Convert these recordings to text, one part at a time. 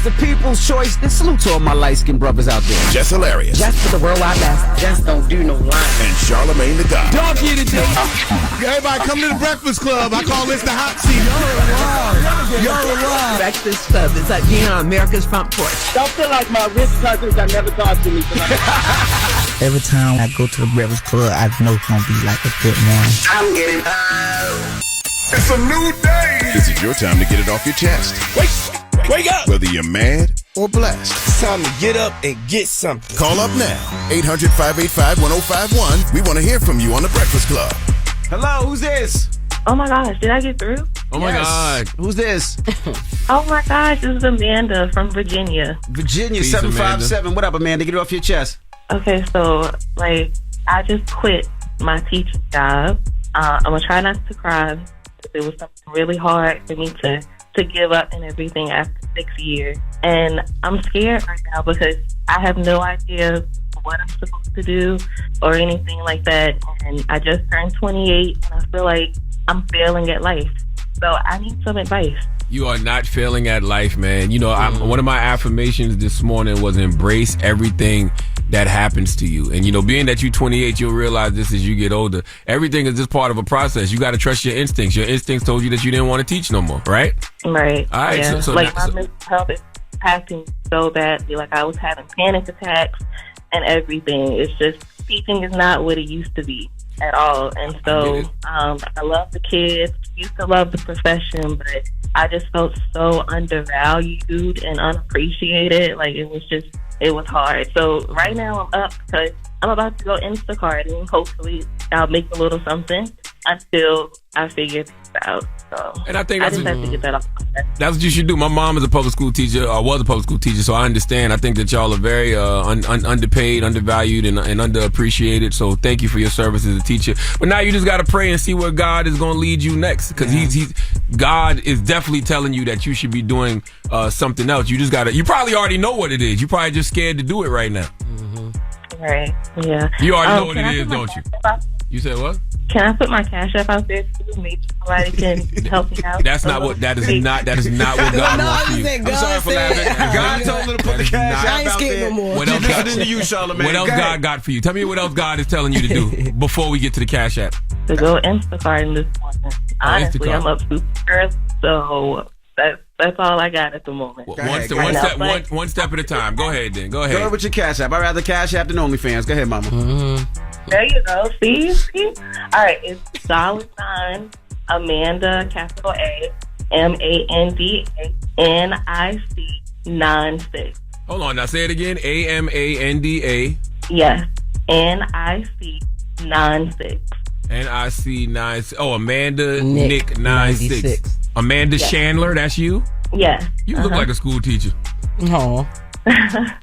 Jess, the people's choice. And salute to all my light-skinned brothers out there. Jess Hilarious. Jess for the worldwide best. Jess don't do no lying. And Charlamagne the God. Donkey today. Everybody come to the Breakfast Club. I call this the hot seat. You're alive. Breakfast Club is like being on America's front porch. Don't feel like my rich cousins that never talk to me tonight. Every time I go to the Breakfast Club, I know it's going to be like a good morning. I'm getting It's a new day. This is your time to get it off your chest. Wake up. Whether you're mad or blessed. It's time to get up and get something. Call up now. 800-585-1051. We want to hear from you on the Breakfast Club. Hello, who's this? Oh my gosh, did I get through? Oh my God. Who's this? Oh my gosh, this is Amanda from Virginia. Virginia, Peace, 757. What up, Amanda? Get it off your chest. Okay, so I just quit my teaching job. I'm gonna try not to cry. It was something really hard for me to give up and everything after 6 years. And I'm scared right now because I have no idea what I'm supposed to do or anything like that. And I just turned 28 and I feel like I'm failing at life. So I need some advice. You are not failing at life, man. You know, one of my affirmations this morning was embrace everything that happens to you. And, you know, being that you're 28, you'll realize this as you get older. Everything is just part of a process. You got to trust your instincts. Your instincts told you that you didn't want to teach no more, right? Right. All right. Yeah. So my mental health is impacting so badly. Like, I was having panic attacks and everything. It's just, teaching is not what it used to be at all. And so I love the kids, used to love the profession, but I just felt so undervalued and unappreciated. Like, it was hard. So right now I'm up because I'm about to go Instacart and hopefully I'll make a little something until I figure things out. So and I think I just have to get that off my chest. That's what you should do. My mom is a public school teacher, or was a public school teacher, so I understand. I think that y'all are very underpaid, undervalued, and underappreciated. So thank you for your service as a teacher. But now you just got to pray and see where God is going to lead you next, because God is definitely telling you that you should be doing something else. You just got to. You probably already know what it is. You probably just scared to do it right now. Right. Yeah. You already know what it is, don't you? You said what? Can I put my Cash App out there too? Maybe somebody can help me out. That is not what God wants for you. I'm sorry for laughing. God told her to put the Cash App out there. No more. What else God, to you, Charlamagne. what else God got for you? Tell me what else God is telling you to do before we get to the Cash App. To go Instacart in this morning. Honestly, Instacart. I'm up super early, so that's all I got at the moment. One step at a time. Go ahead, then. Go ahead. Go with your Cash App. I'd rather Cash App than OnlyFans. Go ahead, mama. There you go. See? All right, it's $ Amanda, capital A, MANDA, NIC 96. Hold on. Now say it again. AMANDA. Yes, NIC 96. NIC 96. Oh, Amanda Nick 96. Amanda Chandler, that's you? Yes. You look like a school teacher. Oh.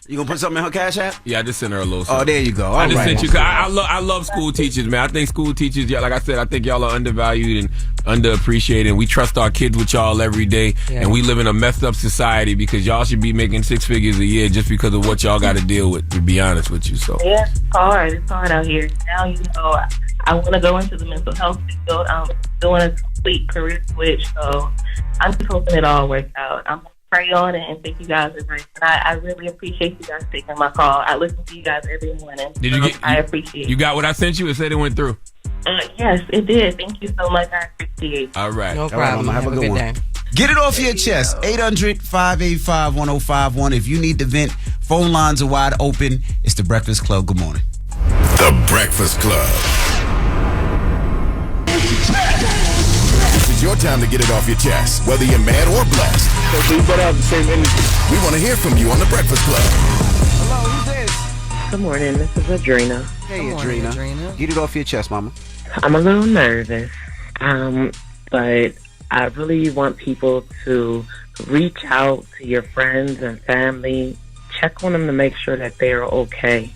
You gonna put something in her Cash App? Yeah, I just sent her a little Oh, something. there you go. I just sent you. I love school teachers, man. I think school teachers, like I said, I think y'all are undervalued and underappreciated. And we trust our kids with y'all every day. Yeah. And we live in a messed up society because y'all should be making 6 figures a year just because of what y'all got to deal with, to be honest with you. So yeah, it's hard. It's hard out here. Now, you know, I want to go into the mental health field. I'm doing a complete career switch. So I'm just hoping it all works out. I'm pray on it and think you guys are right. And I really appreciate you guys taking my call. I listen to you guys every morning. Did you get? I appreciate it. You got what I sent you? It said it went through. Yes, it did. Thank you so much. I appreciate it. All right. No problem. Have a good one. day. Get it off your chest. 800-585-1051. If you need to vent, phone lines are wide open. It's The Breakfast Club. Good morning. The Breakfast Club. This is your time to get it off your chest, whether you're mad or blessed. We better have the same energy. We want to hear from you on The Breakfast Club. Hello, who's this? Good morning. This is Adrena. Hey, Good morning, Adrena. Get it off your chest, mama. I'm a little nervous, but I really want people to reach out to your friends and family. Check on them to make sure that they are okay.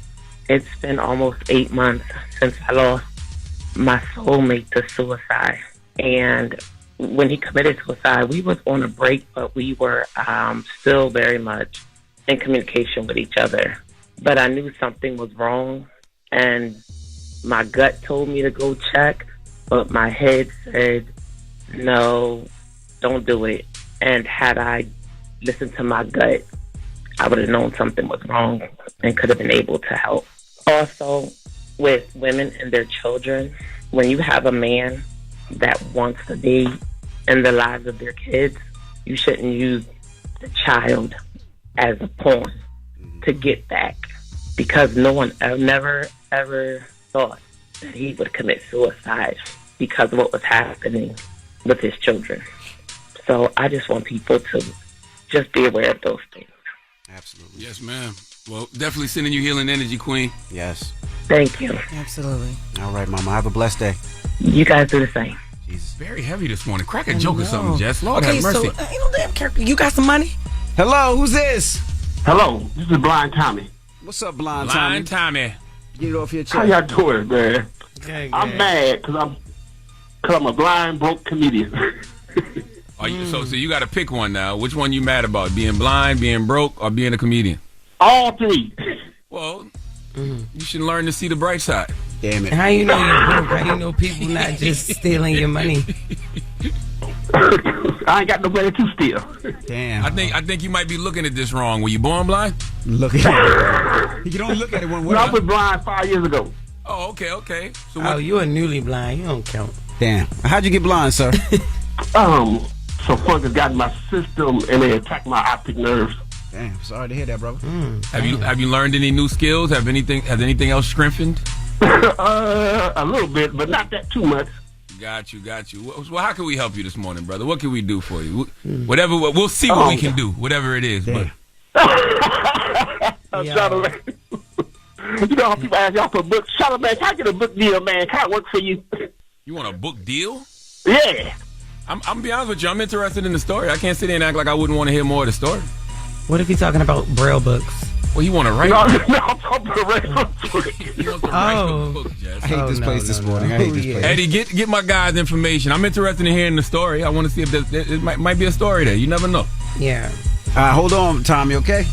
It's been almost 8 months since I lost my soulmate to suicide. And when he committed suicide, we was on a break, but we were still very much in communication with each other. But I knew something was wrong, and my gut told me to go check, but my head said, no, don't do it. And had I listened to my gut, I would have known something was wrong and could have been able to help. Also, with women and their children, when you have a man that wants to be in the lives of their kids, you shouldn't use the child as a pawn to get back, because no one never ever thought that he would commit suicide because of what was happening with his children. So I just want people to just be aware of those things. Absolutely. Yes, ma'am. Well, definitely sending you healing energy, Queen. Yes. Thank you. Absolutely. All right, Mama. Have a blessed day. You guys do the same. She's very heavy this morning. Crack a joke or something, Jess. Lord have mercy. So, ain't no damn character. You got some money? Hello, who's this? Hello, this is Blind Tommy. What's up, Blind Blind Tommy? Tommy. Get it off your chest. How y'all doing, man? Good. I'm mad because I'm a blind, broke comedian. So you got to pick one now. Which one you mad about? Being blind, being broke, or being a comedian? All three. Well, you should learn to see the bright side. Damn it. How you know you're broke? How you know people not just stealing your money? I ain't got no money to steal. Damn. I think you might be looking at this wrong. Were you born blind? Look at it. You don't look at it one way. I was blind 5 years ago. Oh, okay. So Oh, you a newly blind. You don't count. Damn. How'd you get blind, sir? Some fungus got in my system and they attacked my optic nerves. Damn. Sorry to hear that, brother. Have you learned any new skills? Has anything else strengthened? A little bit, but not that too much. Got you. Well, how can we help you this morning, brother? What can we do for you? Whatever. We'll see what we can do. Whatever it is. Damn. I'm Charlamagne. You know how people ask y'all for books? Charlamagne, can I get a book deal, man? Can I work for you? You want a book deal? Yeah. I'm gonna be honest with you. I'm interested in the story. I can't sit there and act like I wouldn't want to hear more of the story. What if he's talking about Braille books? Well, you want to write? No, I'm talking about regular books. You want to write the book, Jess. I hate this place this morning. I hate this place. Eddie, get my guy's information. I'm interested in hearing the story. I want to see if it might be a story there. You never know. Yeah. Hold on, Tommy, okay?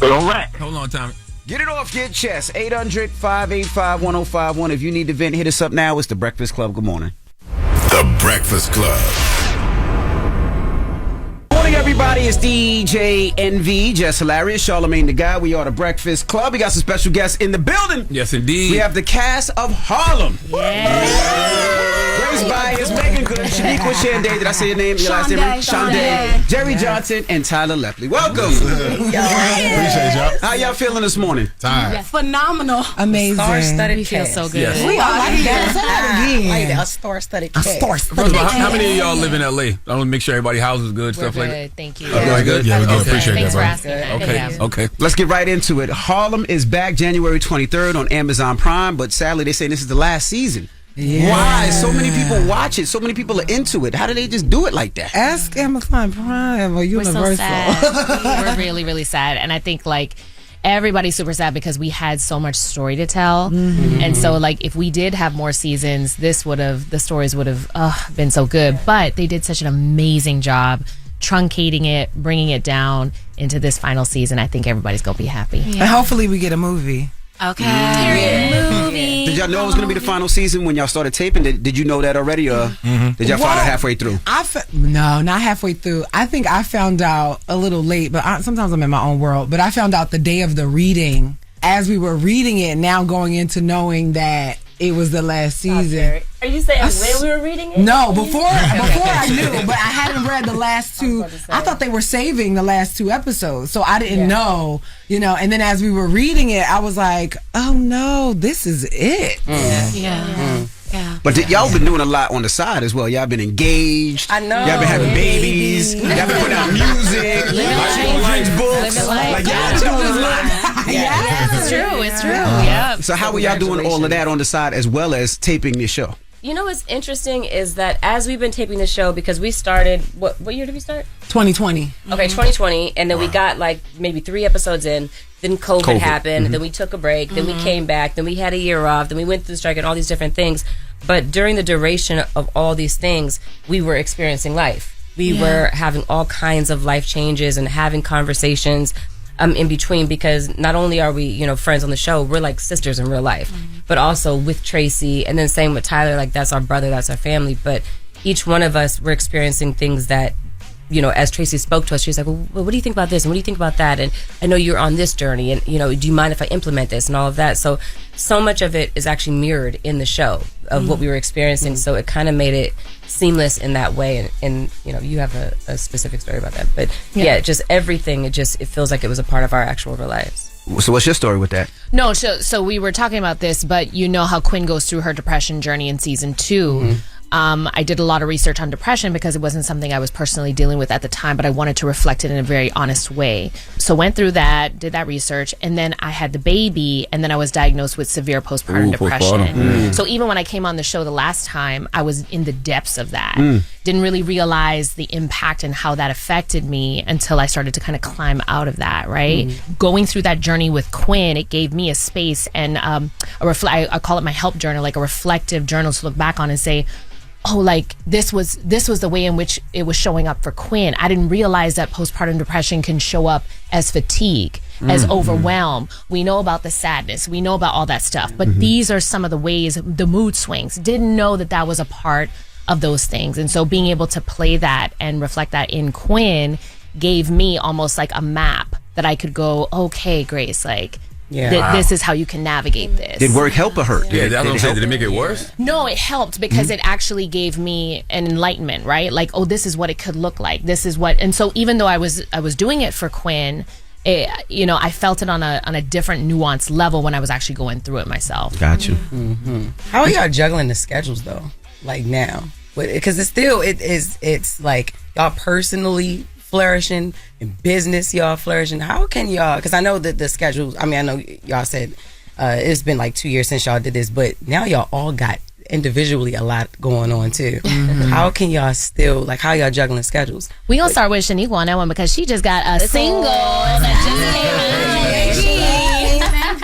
All right. Hold on, Tommy. Get it off your chest. 800-585-1051. If you need to vent, hit us up now. It's The Breakfast Club. Good morning. The Breakfast Club. Morning, everybody. It's DJ NV, Jess Hilarious, Charlamagne the Guy. We are The Breakfast Club. We got some special guests in the building. Yes, indeed. We have the cast of Harlem. Graced by his Megan Good, Shaniqua Shanday. Did I say your name? Your last name? Shanday. Jerry Johnson and Tyler Lepley. Welcome. Appreciate y'all. How y'all feeling this morning? Tired. Phenomenal. Amazing. Star-studded feel so good. Yes. We all like that. Say that again. Like that. A star-studded cast. First of all, how many of y'all live in LA? I want to make sure everybody's house is good, stuff like that. Thank you. Everybody good? Yeah, we good. Appreciate Thanks that, for bro. asking that. Okay. Let's get right into it. Harlem is back January 23rd on Amazon Prime, but sadly they say this is the last season. Yeah. Why? So many people watch it. So many people are into it. How do they just do it like that? Ask Amazon Prime or Universal. We're so sad. We're really, really sad. And I think everybody's super sad because we had so much story to tell. Mm-hmm. And so if we did have more seasons, the stories would have been so good. But they did such an amazing job truncating it, bringing it down into this final season. I think everybody's going to be happy. Yeah. And hopefully we get a movie. Okay. Movie. Did y'all know it was going to be the final season when y'all started taping? Did you know that already, or did y'all find out halfway through? No, not halfway through. I think I found out a little late, but sometimes I'm in my own world. But I found out the day of the reading, as we were reading it, now going into knowing that it was the last season. Are you saying when we were reading it? No, before I knew, but I hadn't read the last two. I thought they were saving the last two episodes, so I didn't know, And then as we were reading it, I was like, "Oh no, this is it." Yeah. But y'all been doing a lot on the side as well. Y'all been engaged. I know. Y'all been having babies. Y'all been putting out music. Writing books. Y'all been doing a lot. It's true. Yeah. So how were y'all doing all of that on the side as well as taping this show? You know what's interesting is that as we've been taping the show, because we started, what year did we start? 2020. Okay, 2020, and then we got maybe 3 episodes in, then COVID happened, then we took a break, then we came back, then we had a year off, then we went through the strike and all these different things. But during the duration of all these things, we were experiencing life. We were having all kinds of life changes and having conversations in between, because not only are we, friends on the show, we're like sisters in real life, but also with Tracy, and then same with Tyler, that's our brother, that's our family. But each one of us, we're experiencing things that as Tracy spoke to us, she was like, well, what do you think about this? And what do you think about that? And I know you're on this journey, and, do you mind if I implement this and all of that? So much of it is actually mirrored in the show of what we were experiencing. So it kind of made it seamless in that way. And you have a specific story about that. But just everything, it feels like it was a part of our actual lives. So what's your story with that? No, so we were talking about this, but you know how Quinn goes through her depression journey in season 2. I did a lot of research on depression because it wasn't something I was personally dealing with at the time, but I wanted to reflect it in a very honest way. So went through that, did that research, and then I had the baby, and then I was diagnosed with severe postpartum depression. So even when I came on the show the last time, I was in the depths of that. Didn't really realize the impact and how that affected me until I started to kind of climb out of that, right? Going through that journey with Quinn, it gave me a space and I call it my help journal, like a reflective journal to look back on and say, oh, like this was the way in which it was showing up for Quinn. I didn't realize that postpartum depression can show up as fatigue, as overwhelm. We know about the sadness. We know about all that stuff. But these are some of the ways, the mood swings. Didn't know that was a part of those things. And so being able to play that and reflect that in Quinn gave me almost like a map that I could go, okay, Grace, like, this is how you can navigate this. Did work help or hurt? Did it make it worse? No, it helped because it actually gave me an enlightenment, right? Like, oh, this is what it could look like. This is what, and so even though I was doing it for Quinn, I felt it on a different nuanced level when I was actually going through it myself. Gotcha. How are y'all juggling the schedules though? Like now, because it's like y'all personally flourishing in business, y'all flourishing. How can y'all, because I know that the schedules, I know y'all said it's been like 2 years since y'all did this, but now y'all all got individually a lot going on too. How can y'all still, like, how y'all juggling schedules? We gonna start with Shaniqua on that one because she just got a single that just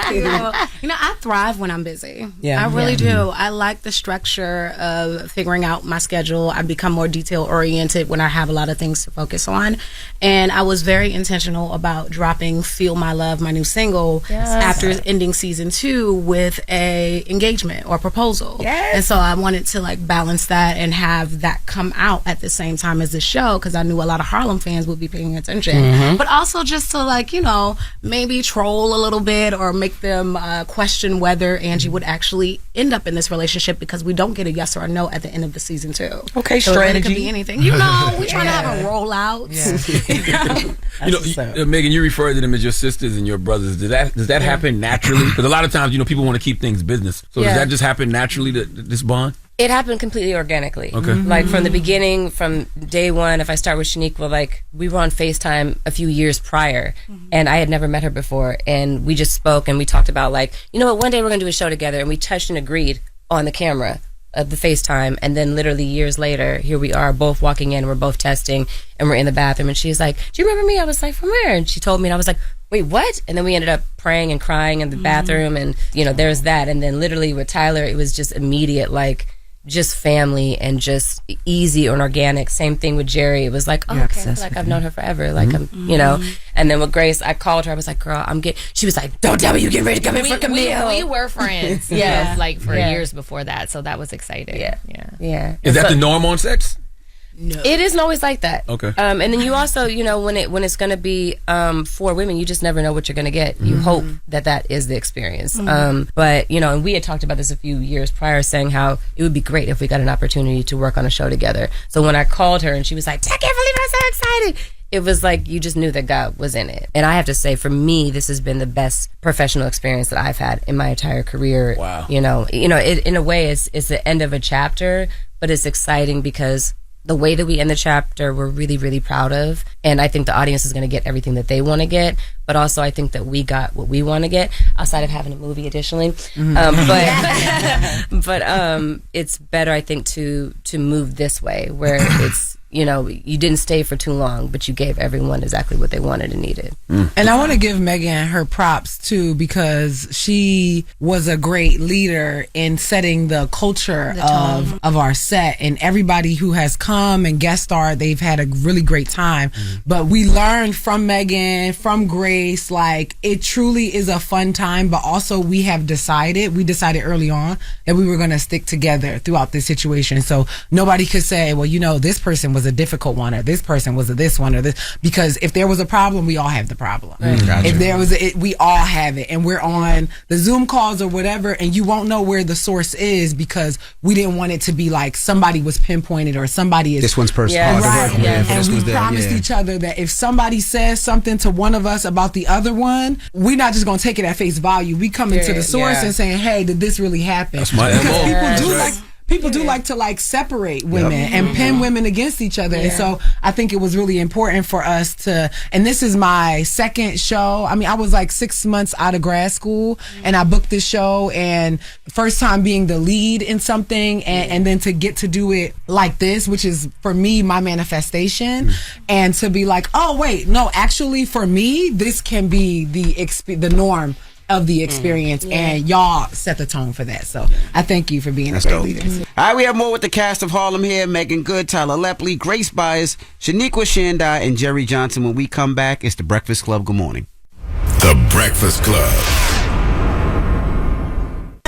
came out. I thrive when I'm busy. I really do. I like the structure of figuring out my schedule. I become more detail oriented when I have a lot of things to focus on. And I was very intentional about dropping Feel My Love, my new single, after ending season 2 with a engagement or proposal. And so I wanted to like balance that and have that come out at the same time as the show because I knew a lot of Harlem fans would be paying attention. But also just to like, maybe troll a little bit or make them question whether Angie would actually end up in this relationship because we don't get a yes or a no at the end of the season 2. Okay, so strategy. It could be anything. We're trying to have a rollout. Megan, you referred to them as your sisters and your brothers. Does that happen naturally? Because a lot of times, people want to keep things business. So does that just happen naturally, this bond? It happened completely organically. Okay. Like from the beginning, from day one, if I start with Shaniqua, like we were on FaceTime a few years prior and I had never met her before. And we just spoke and we talked about like, one day we're going to do a show together, and we touched and agreed on the camera of the FaceTime. And then literally years later, here we are both walking in, we're both testing and we're in the bathroom. And she's like, do you remember me? I was like, from where? And she told me and I was like, wait, what? And then we ended up praying and crying in the bathroom. And, there's that. And then literally with Tyler, it was just immediate, like, just family and just easy and organic. Same thing with Jerry. It was like, oh, okay, I feel like I've known her forever. Like I'm, And then with Grace, I called her. I was like, girl, she was like, don't tell me you getting ready to come in for Camille. We were friends. Like for years before that. So that was exciting. Yeah. Is that the norm on sex? No. It isn't always like that. Okay. And then you also, when it's going to be for women, you just never know what you're going to get. You hope that is the experience. But, and we had talked about this a few years prior, saying how it would be great if we got an opportunity to work on a show together. So when I called her and she was like, I can't believe I'm so excited. It was like you just knew that God was in it. And I have to say, for me, this has been the best professional experience that I've had in my entire career. Wow. It, in a way, it's the end of a chapter, but it's exciting because the way that we end the chapter, we're really, really proud of. And I think the audience is going to get everything that they want to get. But also, I think that we got what we want to get, outside of having a movie additionally. But it's better, I think, to move this way, where it's, you didn't stay for too long, but you gave everyone exactly what they wanted and needed. And I want to give Megan her props too, because she was a great leader in setting the culture of our set, and everybody who has come and guest starred, they've had a really great time. But we learned from Megan, from Grace, like it truly is a fun time, but also we decided early on that we were going to stick together throughout this situation. So nobody could say, well, this person was a difficult one, or this person was a this one, or this. Because if there was a problem, we all have the problem. Gotcha. If there was, we all have it, and we're on the Zoom calls or whatever, and you won't know where the source is because we didn't want it to be like somebody was pinpointed or somebody is. This one's personal. Yes. Right. Yes. And we promised each other that if somebody says something to one of us about the other one, we're not just going to take it at face value. We come into the source and saying, hey, did this really happen? That's my because people do like to like separate women and pin women against each other. And so I think it was really important for us to, and this is my second show. I mean, I was like 6 months out of grad school and I booked this show, and first time being the lead in something, and then to get to do it like this, which is for me, my manifestation, and to be like, oh wait, no, actually for me, this can be the norm of the experience, and y'all set the tone for that. So I thank you for being a great leader. All right, we have more with the cast of Harlem here. Megan Good, Tyler Lepley, Grace Byers, Shaniqua Shandai, and Jerry Johnson. When we come back, it's The Breakfast Club. Good morning. The Breakfast Club.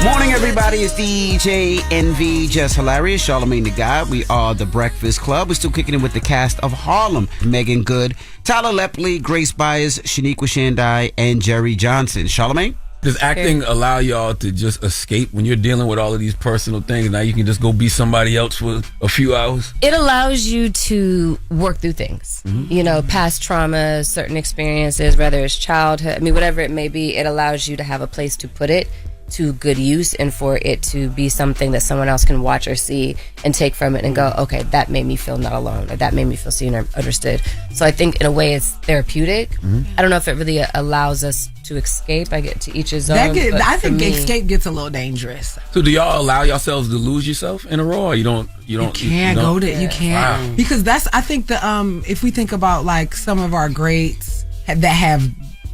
Morning, everybody. It's DJ NV, Jess Hilarious, Charlamagne the Guy. We are The Breakfast Club. We're still kicking it with the cast of Harlem. Megan Good, Tyler Lepley, Grace Byers, Shaniqua Shandai, and Jerry Johnson. Charlamagne? Does acting allow y'all to just escape when you're dealing with all of these personal things? Now you can just go be somebody else for a few hours? It allows you to work through things. You know, past traumas, certain experiences, whether it's childhood, I mean, whatever it may be, it allows you to have a place to put it to good use, and for it to be something that someone else can watch or see and take from it and go, okay, that made me feel not alone, or that made me feel seen or understood. So I think in a way it's therapeutic. I don't know if it really allows us to escape. I get to each his own. I think escape gets a little dangerous. So do y'all allow yourselves to lose yourself in a row, or you don't you can't go there. You can't. Wow. Because that's, I think if we think about like some of our greats that have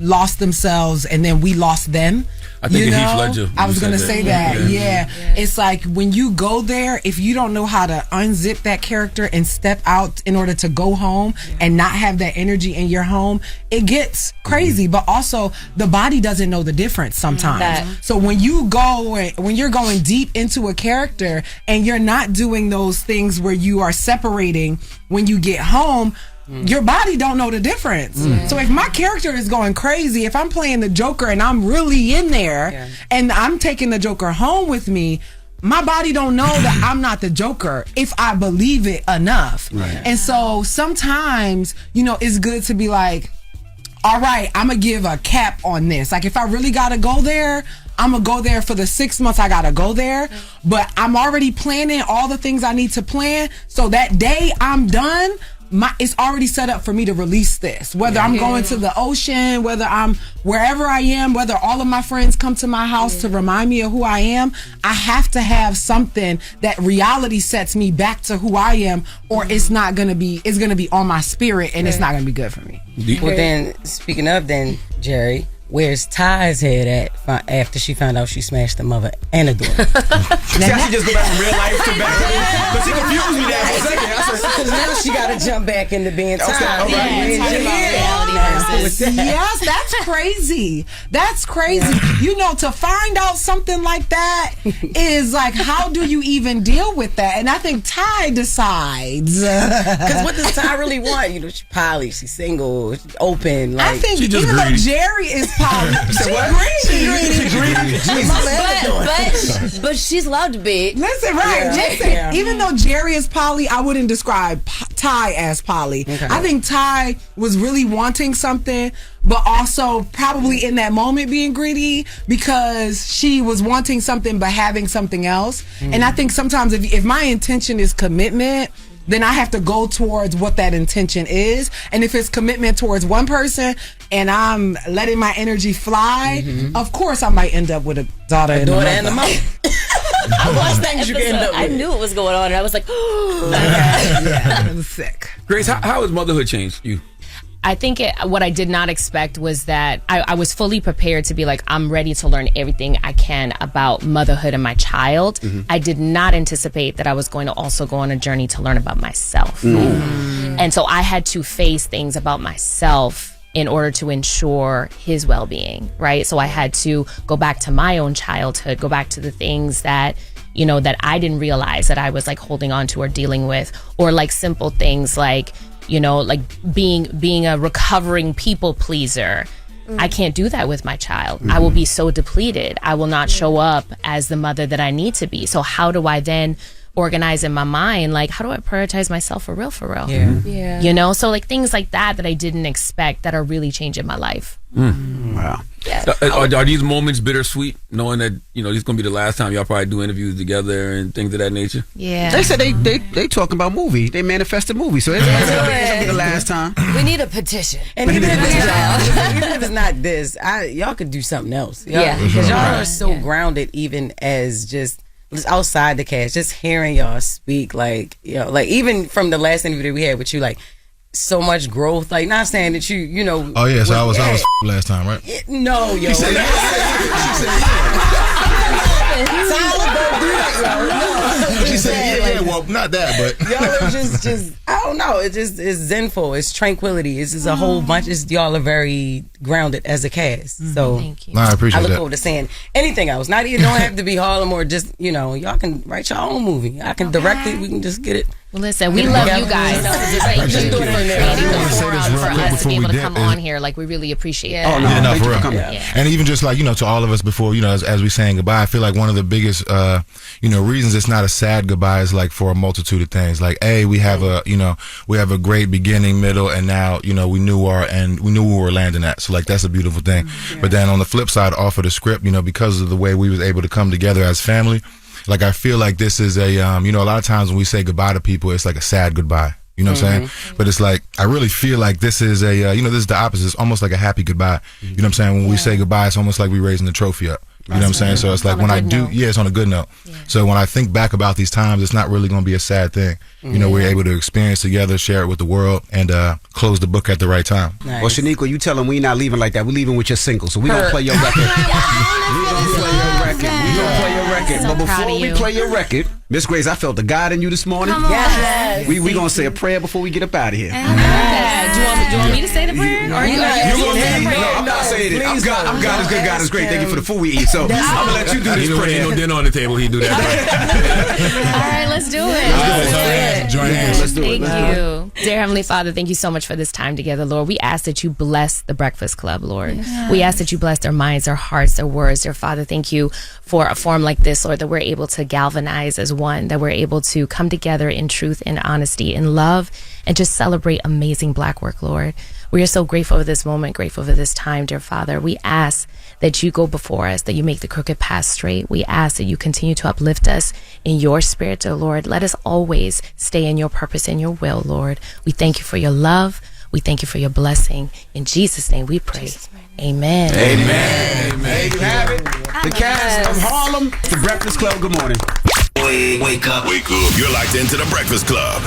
lost themselves and then we lost them. I think Heath Ledger. I was going to say that. Yeah. It's like when you go there, if you don't know how to unzip that character and step out in order to go home and not have that energy in your home, it gets crazy. But also the body doesn't know the difference sometimes. So when you're going deep into a character and you're not doing those things where you are separating when you get home, your body don't know the difference. So if my character is going crazy, if I'm playing the Joker and I'm really in there and I'm taking the Joker home with me, my body don't know that I'm not the Joker if I believe it enough. And so sometimes, it's good to be like, all right, I'm gonna give a cap on this. Like if I really gotta go there, I'm gonna go there for the 6 months I gotta go there, but I'm already planning all the things I need to plan, so that day I'm done, it's already set up for me to release this. Whether I'm going to the ocean, whether I'm wherever I am, whether all of my friends come to my house to remind me of who I am, I have to have something that reality sets me back to who I am, or it's gonna be on my spirit, and it's not gonna be good for me. Well, then, speaking of Jerry, where's Ty's head at after she found out she smashed the mother and the daughter? Now she just go back from real life to back. But she confused me there for a second. Because now she got to jump back into being Ty. Yes, that's crazy. That's crazy. To find out something like that is like, how do you even deal with that? And I think Ty decides. Because what does Ty really want? She's poly, she's single, she's open. I think even though Jerry is poly, she's greedy. But she's allowed to be. Listen, even though Jerry is poly, I wouldn't describe Ty as poly. Okay. I think Ty was really wanting something, but also probably in that moment being greedy because she was wanting something but having something else. And I think sometimes if my intention is commitment, then I have to go towards what that intention is. And if it's commitment towards one person and I'm letting my energy fly, of course I might end up with a daughter and a mother. I watched things you can end up with. I knew it was going on, and I was like, I was sick. Grace, how has motherhood changed you? I think what I did not expect was that I was fully prepared to be like, I'm ready to learn everything I can about motherhood and my child. I did not anticipate that I was going to also go on a journey to learn about myself. And so I had to face things about myself in order to ensure his well-being, right? So I had to go back to my own childhood, go back to the things that you know, that I didn't realize that I was like holding on to or dealing with, or like simple things like, you know, like being a recovering people pleaser. I can't do that with my child. I will be so depleted. I will not show up as the mother that I need to be. So how do I then organize in my mind, like, how do I prioritize myself for real? Yeah. You know, so like things like that I didn't expect that are really changing my life. Wow. Yeah. Are these moments bittersweet, knowing that, you know, this is going to be the last time y'all probably do interviews together and things of that nature? Yeah. They said they talking about movie. They manifest a movie, so it's gonna be the last time. We need a petition. And even if it's not this, y'all could do something else. Because y'all are so grounded, even as just outside the cast, just hearing y'all speak, like, you know, like even from the last interview that we had with you, like so much growth. Like, not saying that you know. Oh yeah, so I was last time, right? No, yo. She said, yeah, well, not that, but y'all are just I don't know. It's zenful. It's tranquility. It's just a whole bunch. Y'all are very grounded as a cast. So thank you. I appreciate I look that. forward to seeing anything else. Not even don't have to be Harlem, or just, you know, y'all can write your own movie. I can direct it. We can just get it. Well, listen, we love you guys. Just do it from there. For us to be able to come on here, like, we really appreciate it. Oh, no, Yeah, no, thank for you real. coming. Yeah. And even just like, you know, to all of us before, you know, as we saying goodbye, I feel like one of the biggest, you know, reasons it's not a sad goodbye is like for a multitude of things. Like, we have a great beginning, middle, and now, you know, we knew where we were landing at. So like, that's a beautiful thing. Yeah. But then on the flip side, off of the script, you know, because of the way we was able to come together as family, like, I feel like this is a, you know, a lot of times when we say goodbye to people, it's like a sad goodbye. You know what I'm saying? But it's like, I really feel like this is a, you know, this is the opposite. It's almost like a happy goodbye. You know what I'm saying? When we say goodbye, it's almost like we raising the trophy up. You know what I'm saying? So it's like when I do, it's on a good note. Yeah. So when I think back about these times, it's not really going to be a sad thing. You know, we're able to experience together, share it with the world, and close the book at the right time. Nice. Well, Shaniqua, you tell them we not leaving like that. We're leaving with your single. So we going to play your record. We going to play your record. But before we play your record, Miss Grace, I felt the God in you this morning. Yes. We going to say a prayer before we get up out of here. Do you want me to say the prayer? Or you going to say the prayer? No, I'm not saying it. I'm God is good, God is great. Thank you for the food we eat. So I'm going to let you do this prayer. Ain't no dinner on the table. He do that. All right, let's do it. Join hands. Let's do it. Thank you. Dear Heavenly Father, thank you so much for this time together, Lord. We ask that you bless the Breakfast Club, Lord. Yes. We ask that you bless their minds, their hearts, their words. Dear Father, thank you for a forum like this, Lord, that we're able to galvanize as one, that we're able to come together in truth and honesty, in love, and just celebrate amazing Black work, Lord. We are so grateful for this moment, grateful for this time, dear Father. We ask that you go before us, that you make the crooked path straight. We ask that you continue to uplift us in your spirit, dear Lord. Let us always stay in your purpose and your will, Lord. We thank you for your love. We thank you for your blessing. In Jesus' name we pray. Amen. Amen. There you have it. The cast of Harlem, the Breakfast Club. Good morning. Wake up. You're locked into the Breakfast Club.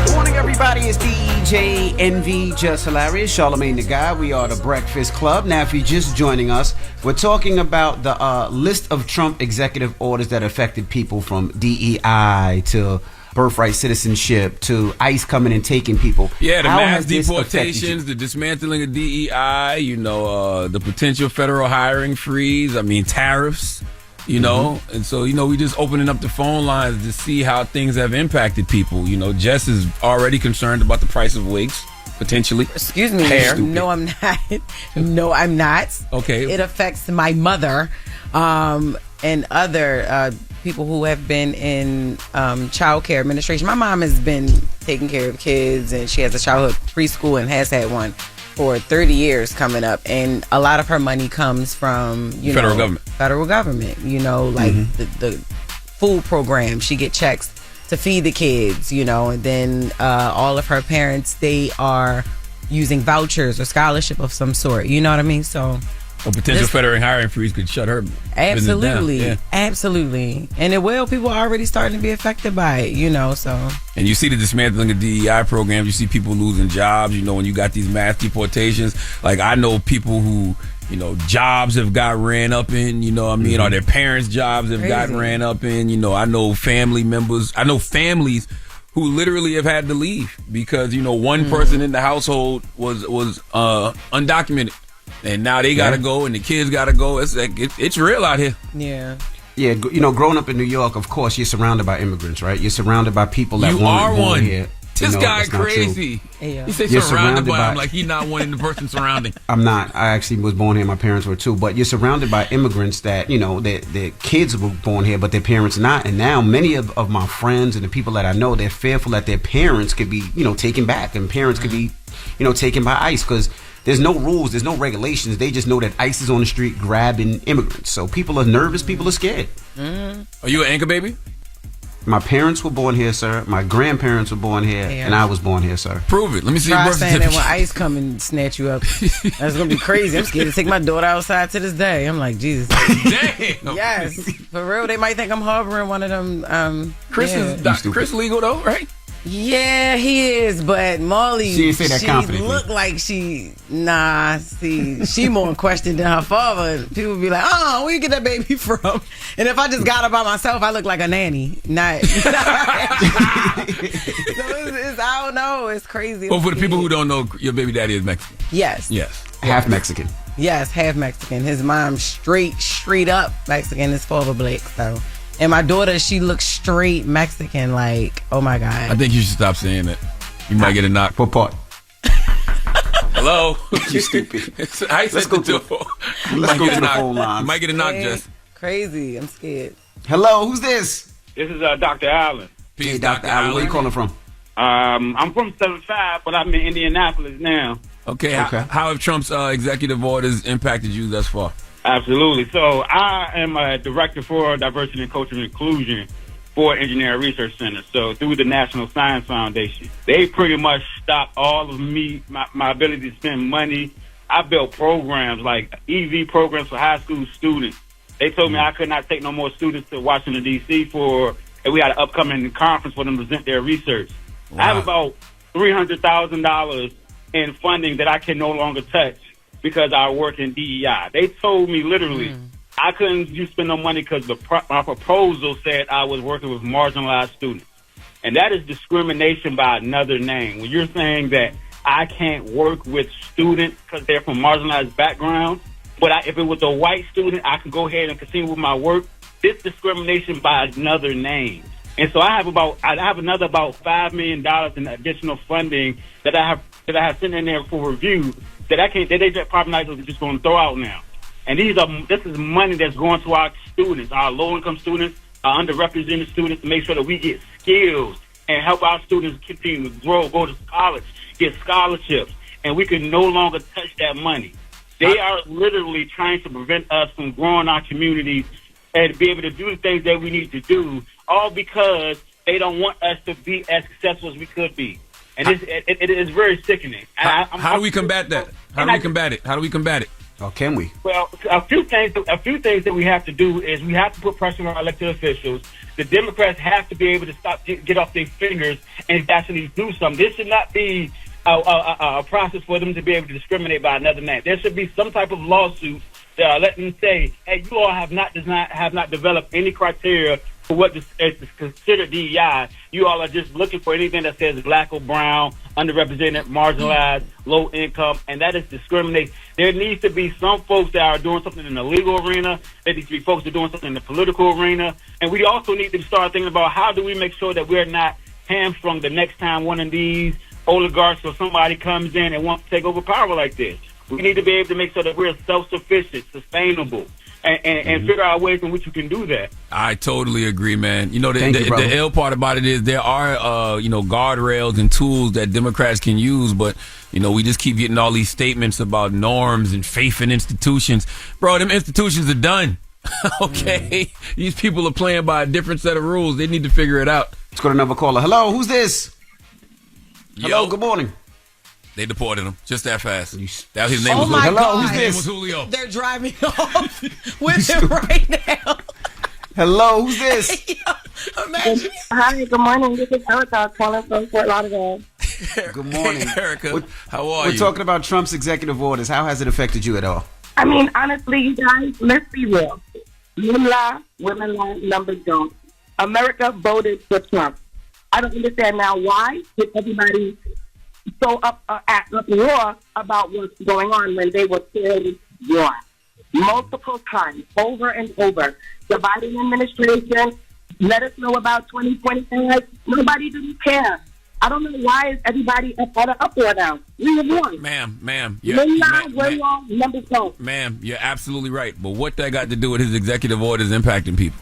Good morning, everybody. It's DJ NV, Jess Hilarious, Charlamagne the Guy. We are the Breakfast Club. Now, if you're just joining us, we're talking about the list of Trump executive orders that affected people, from DEI to birthright citizenship to ICE coming and taking people. Yeah, the How mass has this deportations, the dismantling of DEI, you know, the potential federal hiring freeze, tariffs. You know, and so, you know, we just opening up the phone lines to see how things have impacted people. You know, Jess is already concerned about the price of wigs, potentially. Excuse me. Hair. No, I'm not. No, I'm not. Okay. It affects my mother and other people who have been in child care administration. My mom has been taking care of kids, and she has a childhood preschool and has had one for 30 years coming up, and a lot of her money comes from federal government, you know, like the food program. She get checks to feed the kids, you know, and then all of her parents, they are using vouchers or scholarship of some sort, you know what I mean? So a potential federal hiring freeze could shut her absolutely business down. Yeah. Absolutely. And people are already starting to be affected by it, you know, so. And you see the dismantling of DEI programs, you see people losing jobs, you know, when you got these mass deportations. Like, I know people who, you know, jobs have got ran up in, you know what I mean, or their parents' jobs have gotten ran up in, you know. I know family members, I know families who literally have had to leave because, you know, one person in the household was undocumented. And now they gotta go, and the kids gotta go. It's like it's real out here. Yeah. Yeah, growing up in New York, of course, you're surrounded by immigrants, right? You're surrounded by people that You are born one. here. This No, guy that's not true. crazy. Yeah. He said You're surrounded by surrounded him like he's not one in the person surrounding. I'm not. I actually was born here. My parents were too. But you're surrounded by immigrants that, their kids were born here, but their parents not. And now many of my friends and the people that I know, they're fearful that their parents could be, taken back, and parents could be, taken by ICE, because there's no rules, there's no regulations. They just know that ICE is on the street grabbing immigrants. So people are nervous, people are scared. Are you an anchor baby? My parents were born here, sir. My grandparents were born here, and I was born here, sir. Prove it. Let me see your Try birth saying that certificate. when ICE come and snatch you up. That's gonna be crazy. I'm scared to take my daughter outside to this day. I'm like, Jesus. Damn. Yes, for real. They might think I'm harboring one of them. Chris Chris legal though, right? Yeah, he is, but Molly, She didn't say that confidently. look like she more questioned than her father. People be like, oh, where you get that baby from? And if I just got her by myself, I look like a nanny. Not so it's I don't know. It's crazy. Well, for the people who don't know, your baby daddy is Mexican. Yes. Half Mexican. Yes, half Mexican. His mom straight up Mexican. His father black. So, and my daughter, she looks straight Mexican. Like, oh my god. I think you should stop saying that. You might get a knock. What part? Hello. You stupid. I said Let's go to the phone line. You might get a knock, Hey, Jess. Crazy. I'm scared. Hello, who's this? This is Dr. Allen. Hey, Dr. Allen, where you calling from? I'm from 75, but I'm in Indianapolis now. Okay. How have Trump's executive orders impacted you thus far? Absolutely. So I am a director for diversity and cultural inclusion for Engineering Research Center. So through the National Science Foundation, they pretty much stopped all of my ability to spend money. I built programs like EV programs for high school students. They told me I could not take no more students to Washington, D.C. and we had an upcoming conference for them to present their research. Wow. I have about $300,000 in funding that I can no longer touch because I work in DEI. They told me literally I couldn't spend no money because my proposal said I was working with marginalized students. And that is discrimination by another name. When you're saying that I can't work with students because they're from marginalized backgrounds, but if it was a white student, I could go ahead and continue with my work. This discrimination by another name. And so I have another about $5 million in additional funding that I have sent in there for review that they probably not just going to throw out now. And this is money that's going to our students, our low-income students, our underrepresented students, to make sure that we get skills and help our students continue to grow, go to college, get scholarships, and we can no longer touch that money. They are literally trying to prevent us from growing our communities and be able to do the things that we need to do, all because they don't want us to be as successful as we could be. And it is very sickening. How do we combat that? How do we combat it? How do we combat it? Or can we? Well, a few things that we have to do is we have to put pressure on our elected officials. The Democrats have to be able to get off their fingers and actually do something. This should not be a process for them to be able to discriminate by another name. There should be some type of lawsuit that let them say, "Hey, you all have not developed any criteria for what is considered DEI. You all are just looking for anything that says black or brown, underrepresented, marginalized, low income, and that is discrimination." There needs to be some folks that are doing something in the legal arena. There needs to be folks that are doing something in the political arena, and we also need to start thinking about how do we make sure that we're not hamstrung the next time one of these oligarchs or somebody comes in and wants to take over power like this. We need to be able to make sure that we're self-sufficient, sustainable, and figure out ways in which you can do that. I totally agree, man. The ill part about it is there are, guardrails and tools that Democrats can use, but, we just keep getting all these statements about norms and faith in institutions. Bro, them institutions are done. Okay? These people are playing by a different set of rules. They need to figure it out. Let's go to another caller. Hello, who's this? Hello, good morning. They deported him just that fast. That his name was my Julio. God. His name was Julio. They're driving off with him right now. Hello, who's this? Imagine. Hi, good morning. This is Erica calling from Fort Lauderdale. Good morning. Erica, how are We're you? talking about Trump's executive orders. How has it affected you at all? I mean, honestly, you guys, let's be real. Men lie, women lie, numbers don't. America voted for Trump. I don't understand now why did everybody so uproar about what's going on when they were clearly wrong. multiple times, over and over. The Biden administration let us know about 2025. Nobody didn't care. I don't know why is everybody up or down. We have won. Ma'am, you're absolutely right. But what that got to do with his executive orders impacting people?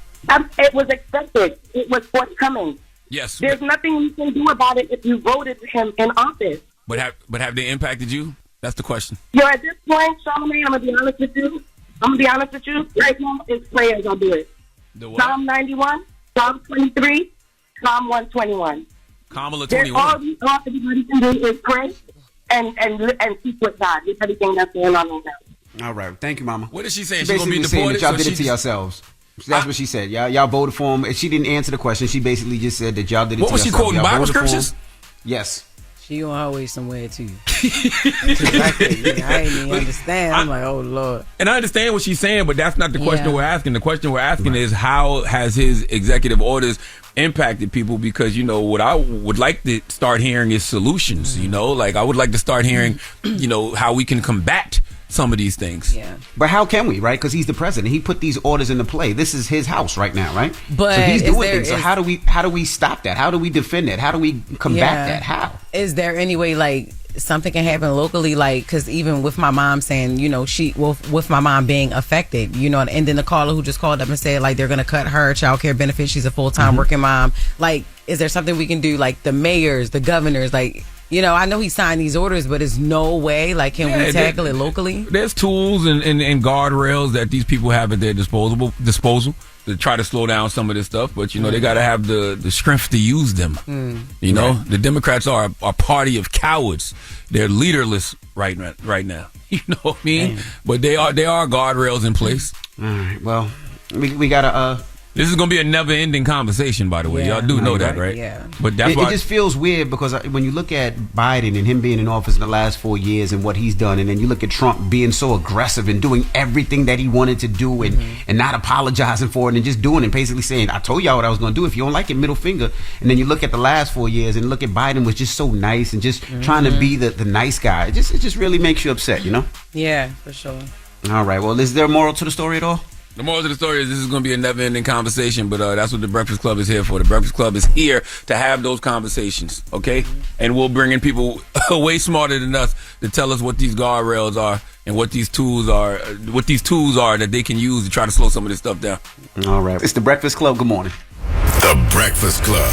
It was expected. It was forthcoming. Yes. There's nothing you can do about it if you voted him in office. But have they impacted you? That's the question. At this point, Charlamagne, I'm going to be honest with you. Right now, it's prayers I'll do it. Psalm 91, Psalm 23, Psalm 121. Kamala 21. All everybody can do is pray and seek with God with everything that's going on right now. All right. Thank you, Mama. What is she saying? She's She gonna be deported? Y'all did it to yourselves. That's what she said. Y'all voted for him. She didn't answer the question. She basically just said that y'all did it What to was she yourselves. quoting? Bible scriptures? Yes. She on her way somewhere too. I ain't even understand. I'm like, oh Lord. And I understand what she's saying, but that's not the question Yeah. we're asking. The question we're asking is how has his executive orders impacted people? Because what I would like to start hearing is solutions. Like I would like to start hearing, how we can combat some of these things. Yeah. But how can we, right? Because he's the president. He put these orders into play. This is his house right now, right? But so he's is doing there- things. So is- how do we stop that? How do we defend that? How do we combat that? How? Is there any way like something can happen locally? Like, because even with my mom saying, with my mom being affected, and then the caller who just called up and said like they're gonna cut her child care benefits. She's a full-time working mom. Like, is there something we can do? Like the mayors, the governors, like. I know he signed these orders, but there's no way. Like, can we tackle it locally? There's tools and guardrails that these people have at their disposal to try to slow down some of this stuff. But they got to have the strength to use them. The Democrats are a party of cowards. They're leaderless right now. You know what I mean? Man. But they are guardrails in place. All right. Well, we gotta. This is gonna be a never-ending conversation, by the way. Y'all do know that, right? Yeah. But that's It why just feels weird because when you look at Biden and him being in office in the last 4 years and what he's done, and then you look at Trump being so aggressive and doing everything that he wanted to do and not apologizing for it and just doing it, basically saying, I told y'all what I was going to do. If you don't like it, middle finger. And then you look at the last 4 years and look at Biden was just so nice and just trying to be the nice guy. It just really makes you upset, Yeah, for sure. All right. Well, is there a moral to the story at all? the moral of the story is this is going to be a never-ending conversation, but that's what the Breakfast Club is here for. The Breakfast Club is here to have those conversations, okay? And we'll bring in people way smarter than us to tell us what these guardrails are and what these tools are, that they can use to try to slow some of this stuff down. All right. It's the Breakfast Club. Good morning. The Breakfast Club.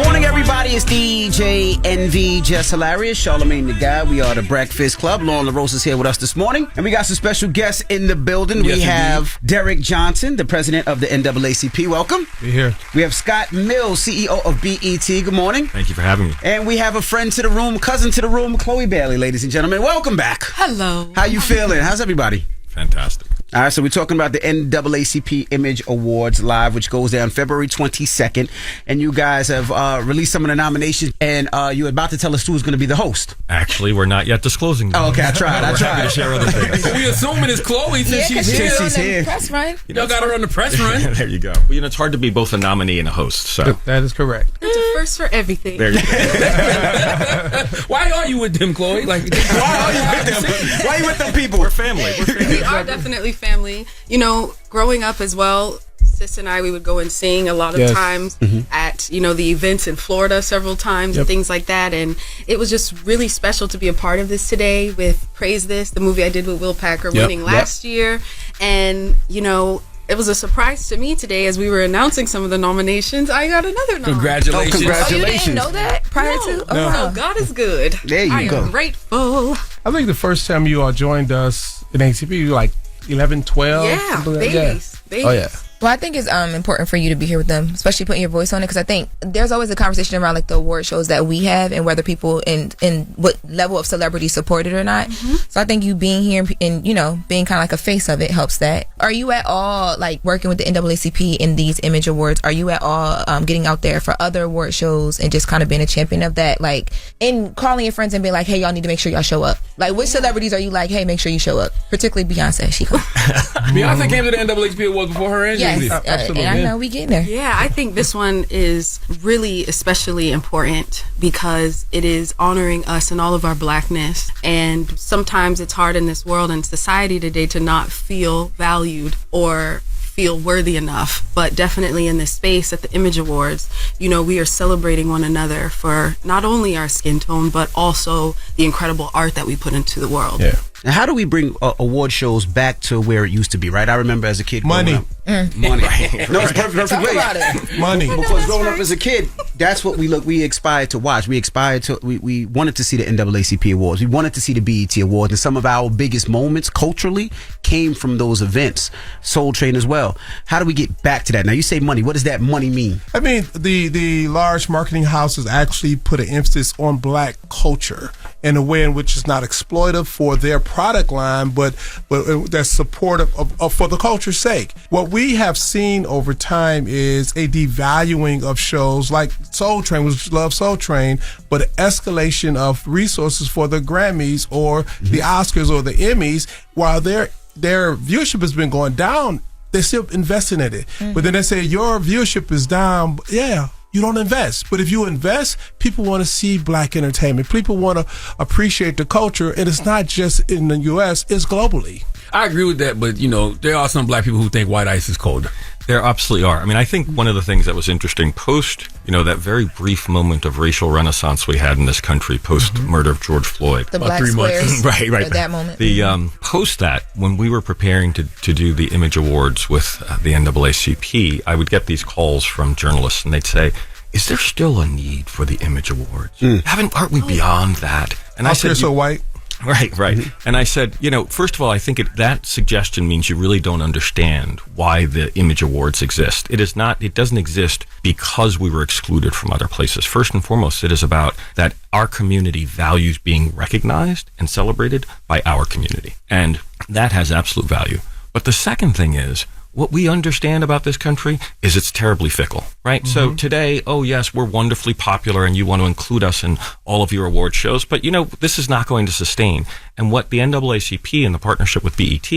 Morning, everybody. It's DJ NV, Jess Hilarious, Charlamagne the Guy. We are the Breakfast Club. Lauren LaRose is here with us this morning. And we got some special guests in the building. Yes, we have Derrick Johnson, the president of the NAACP. Welcome. Be here. We have Scott Mills, CEO of BET. Good morning. Thank you for having me. And we have a friend to the room, cousin to the room, Chloe Bailey, ladies and gentlemen. Welcome back. Hello. How you feeling? How's everybody? Fantastic. All right, so we're talking about the NAACP Image Awards Live, which goes down February 22nd. And you guys have released some of the nominations, and you're about to tell us who's going to be the host. Actually, we're not yet disclosing them. Oh, okay, I tried. We're happy to share other things. We assuming it's Chloe since she's here. She's here. Press run. Y'all got her on the press run. There you go. Well, it's hard to be both a nominee and a host. So That is correct. It's a first for everything. there you go. Why are you with them, Chloe? Like, why are you with them? Why are you with them people? We're family. We are definitely family. You know, growing up as well, Sis and I, we would go and sing a lot of Yes. times at, the events in Florida several times and things like that. And it was just really special to be a part of this today with Praise This, the movie I did with Will Packer, winning last year. And, it was a surprise to me today as we were announcing some of the nominations. I got another nomination. Congratulations. Oh, congratulations. Oh, you didn't know that prior to? Oh, no. God is good. There you I go. am grateful. I think the first time you all joined us in ACP, you were like 11, 12. Yeah, something like that. babies. Oh, yeah. Well, I think it's important for you to be here with them, especially putting your voice on it, because I think there's always a conversation around like the award shows that we have and whether people in what level of celebrity support it or not. So I think you being here and being kind of like a face of it helps that. Are you at all like working with the NAACP in these image awards? Are you at all getting out there for other award shows and just kind of being a champion of that, like in calling your friends and being like, hey, y'all need to make sure y'all show up? Like, which celebrities are you like, hey, make sure you show up? Particularly Beyonce. She cool. Beyonce came to the NAACP Awards before her and Yeah, Yes, and I know we getting there. Yeah, I think this one is really especially important because it is honoring us and all of our blackness. And sometimes it's hard in this world and society today to not feel valued or feel worthy enough, but definitely in this space at the Image Awards, we are celebrating one another for not only our skin tone, but also the incredible art that we put into the world. Yeah. Now, how do we bring award shows back to where it used to be, right? I remember as a kid... Money. Money. No, it's perfect way. Money. Because growing up as a kid, that's what we aspired to watch. We wanted to see the NAACP Awards. We wanted to see the BET Awards. And some of our biggest moments culturally came from those events. Soul Train as well. How do we get back to that? Now, you say money. What does that money mean? I mean, the large marketing houses actually put an emphasis on black culture in a way in which it's not exploitive for their product line, but that's supportive of for the culture's sake. What we have seen over time is a devaluing of shows like Soul Train, which love Soul Train, but an escalation of resources for the Grammys or the Oscars or the Emmys, while their viewership has been going down. They're still investing in it. But then they say your viewership is down. Yeah, you don't invest. But if you invest, people want to see black entertainment. People want to appreciate the culture. And it's not just in the U.S., it's globally. I agree with that, but, there are some black people who think white ice is colder. There absolutely are. I mean, I think one of the things that was interesting post, that very brief moment of racial renaissance we had in this country post murder of George Floyd. The black squares. Right. At that moment. The post that, when we were preparing to do the Image Awards with the NAACP, I would get these calls from journalists, and they'd say, "Is there still a need for the Image Awards? Aren't we beyond that?" And I said, so white. Right. And I said, first of all, I think that suggestion means you really don't understand why the Image Awards exist. It doesn't exist because we were excluded from other places. First and foremost, it is about that our community values being recognized and celebrated by our community. And that has absolute value. But the second thing is, what we understand about this country is it's terribly fickle, right? So today, oh yes, we're wonderfully popular and you want to include us in all of your award shows, but this is not going to sustain. And what the NAACP in the partnership with BET,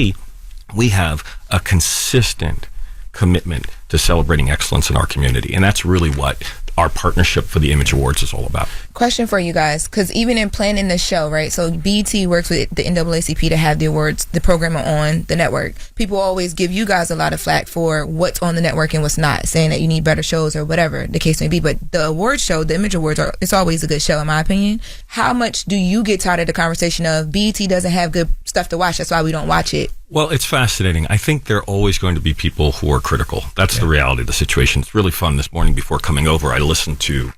we have a consistent commitment to celebrating excellence in our community. And that's really what our partnership for the Image Awards is all about. Question for you guys, because even in planning the show, right? So BET works with the NAACP to have the awards, the programming on the network. People always give you guys a lot of flack for what's on the network and what's not, saying that you need better shows or whatever the case may be. But the award show, the Image Awards, it's always a good show in my opinion. How much do you get tired of the conversation of BET doesn't have good stuff to watch, that's why we don't watch it? Well, it's fascinating. I think there are always going to be people who are critical. That's the reality of the situation. It's really fun. This morning before coming over, I listened to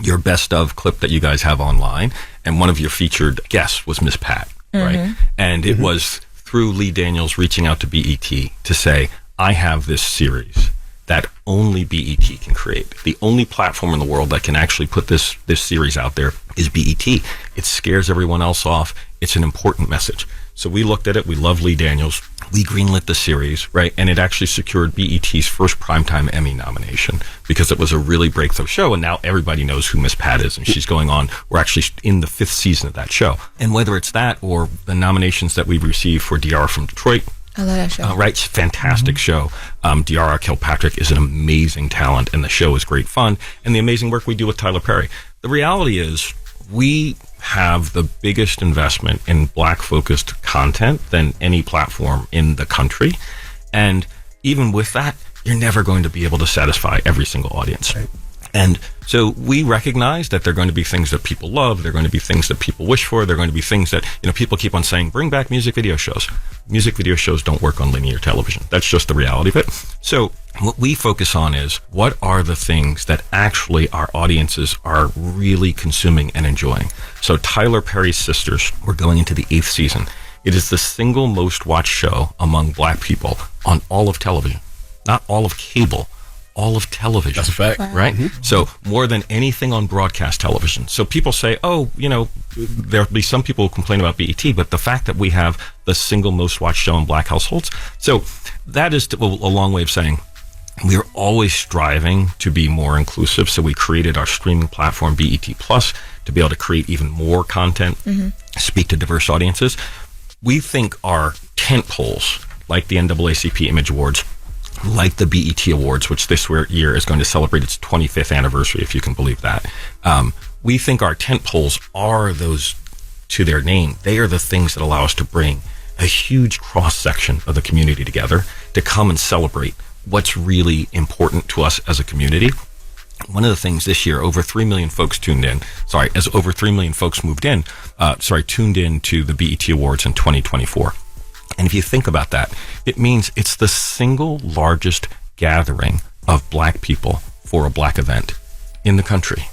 your best of clip that you guys have online, and one of your featured guests was Miss Pat, right? And it was through Lee Daniels reaching out to BET to say, I have this series that only BET can create. The only platform in the world that can actually put this series out there is BET. It scares everyone else off. It's an important message. So we looked at it. We love Lee Daniels. We greenlit the series, right? And it actually secured BET's first Primetime Emmy nomination because it was a really breakthrough show. And now everybody knows who Miss Pat is. And she's going on. We're actually in the 5th season of that show. And whether it's that or the nominations that we've received for DR from Detroit. I love that show. Right. It's a fantastic show. DR Kilpatrick is an amazing talent. And the show is great fun. And the amazing work we do with Tyler Perry. The reality is we have the biggest investment in black-focused content than any platform in the country. And even with that, you're never going to be able to satisfy every single audience. Right. And so we recognize that there are going to be things that people love. There are going to be things that people wish for. There are going to be things that, people keep on saying, bring back music video shows. Music video shows don't work on linear television. That's just the reality of it. So what we focus on is what are the things that actually our audiences are really consuming and enjoying. So Tyler Perry's Sisters, we're going into the 8th season. It is the single most watched show among black people on all of television, not all of cable. All of television. That's a fact. Wow. Right? So more than anything on broadcast television. So people say, there'll be some people who complain about BET, but the fact that we have the single most watched show in black households. So that is a long way of saying we're always striving to be more inclusive. So we created our streaming platform, BET Plus, to be able to create even more content, speak to diverse audiences. We think our tent poles, like the NAACP Image Awards, like the BET Awards, which this year is going to celebrate its 25th anniversary, if you can believe that. We think our tent poles are those, to their name, they are the things that allow us to bring a huge cross-section of the community together to come and celebrate what's really important to us as a community. One of the things this year, over 3 million folks tuned in to the BET Awards in 2024. And if you think about that, it means it's the single largest gathering of black people for a black event in the country,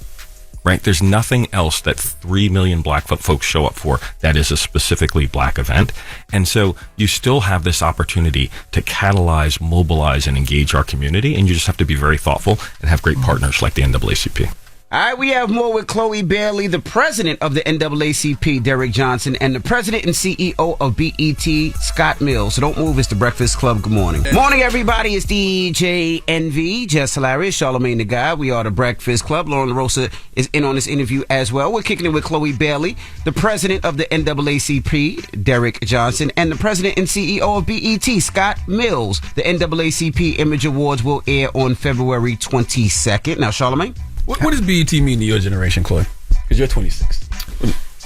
right? There's nothing else that 3 million black folks show up for that is a specifically black event. And so you still have this opportunity to catalyze, mobilize, and engage our community. And you just have to be very thoughtful and have great partners like the NAACP. All right, we have more with Chloe Bailey, the president of the NAACP, Derrick Johnson, and the president and CEO of BET, Scott Mills. So don't move, it's the Breakfast Club. Good morning. Morning, everybody. It's DJ NV, Jess Hilarious, Charlamagne the Guy. We are the Breakfast Club. Lauren LaRosa is in on this interview as well. We're kicking it with Chloe Bailey, the president of the NAACP, Derrick Johnson, and the president and CEO of BET, Scott Mills. The NAACP Image Awards will air on February 22nd. Now, Charlamagne? What does BET mean to your generation, Chloe? Because you're 26.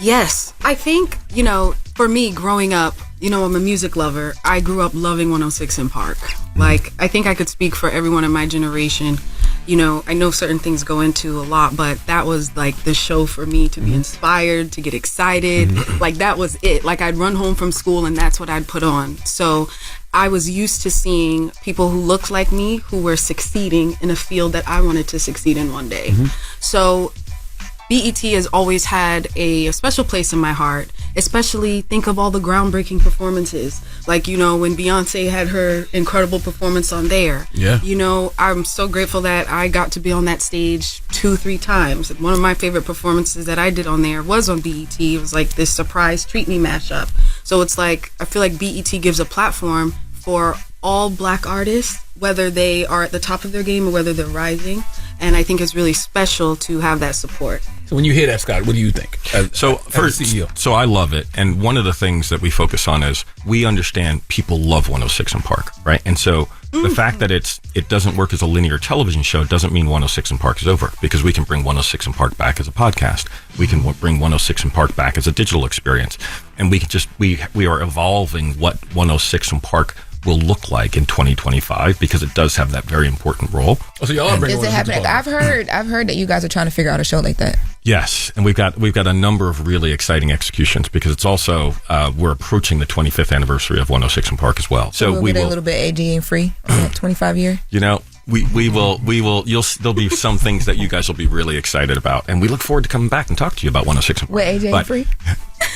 Yes. I think, for me growing up, I'm a music lover. I grew up loving 106 in Park. Like, I think I could speak for everyone in my generation. I know certain things go into a lot, but that was like the show for me to be inspired, to get excited. Like, that was it. Like, I'd run home from school and that's what I'd put on. So I was used to seeing people who looked like me who were succeeding in a field that I wanted to succeed in one day. So BET has always had a special place in my heart, especially think of all the groundbreaking performances. Like, when Beyonce had her incredible performance on there. Yeah. I'm so grateful that I got to be on that stage 2-3 times. One of my favorite performances that I did on there was on BET. It was like this surprise Treat Me mashup. So it's like, I feel like BET gives a platform for all black artists, whether they are at the top of their game or whether they're rising. And I think it's really special to have that support. So when you hear that, Scott, what do you think? First, CEO. So I love it. And one of the things that we focus on is we understand people love 106 in Park, right? And so the fact that it doesn't work as a linear television show doesn't mean 106 in Park is over, because we can bring 106 in Park back as a podcast. We can bring 106 in Park back as a digital experience. And we can we are evolving what 106 in Park will look like in 2025, because it does have that very important role. Oh, so y'all are bringing Is it happening? I've heard that you guys are trying to figure out a show like that. Yes, and we've got a number of really exciting executions, because it's also we're approaching the 25th anniversary of 106 in Park as well. So we will a little bit AG and free on that 25 year. We will. There'll be some things that you guys will be really excited about, and we look forward to coming back and talk to you about 106 in Park. With AJ and free.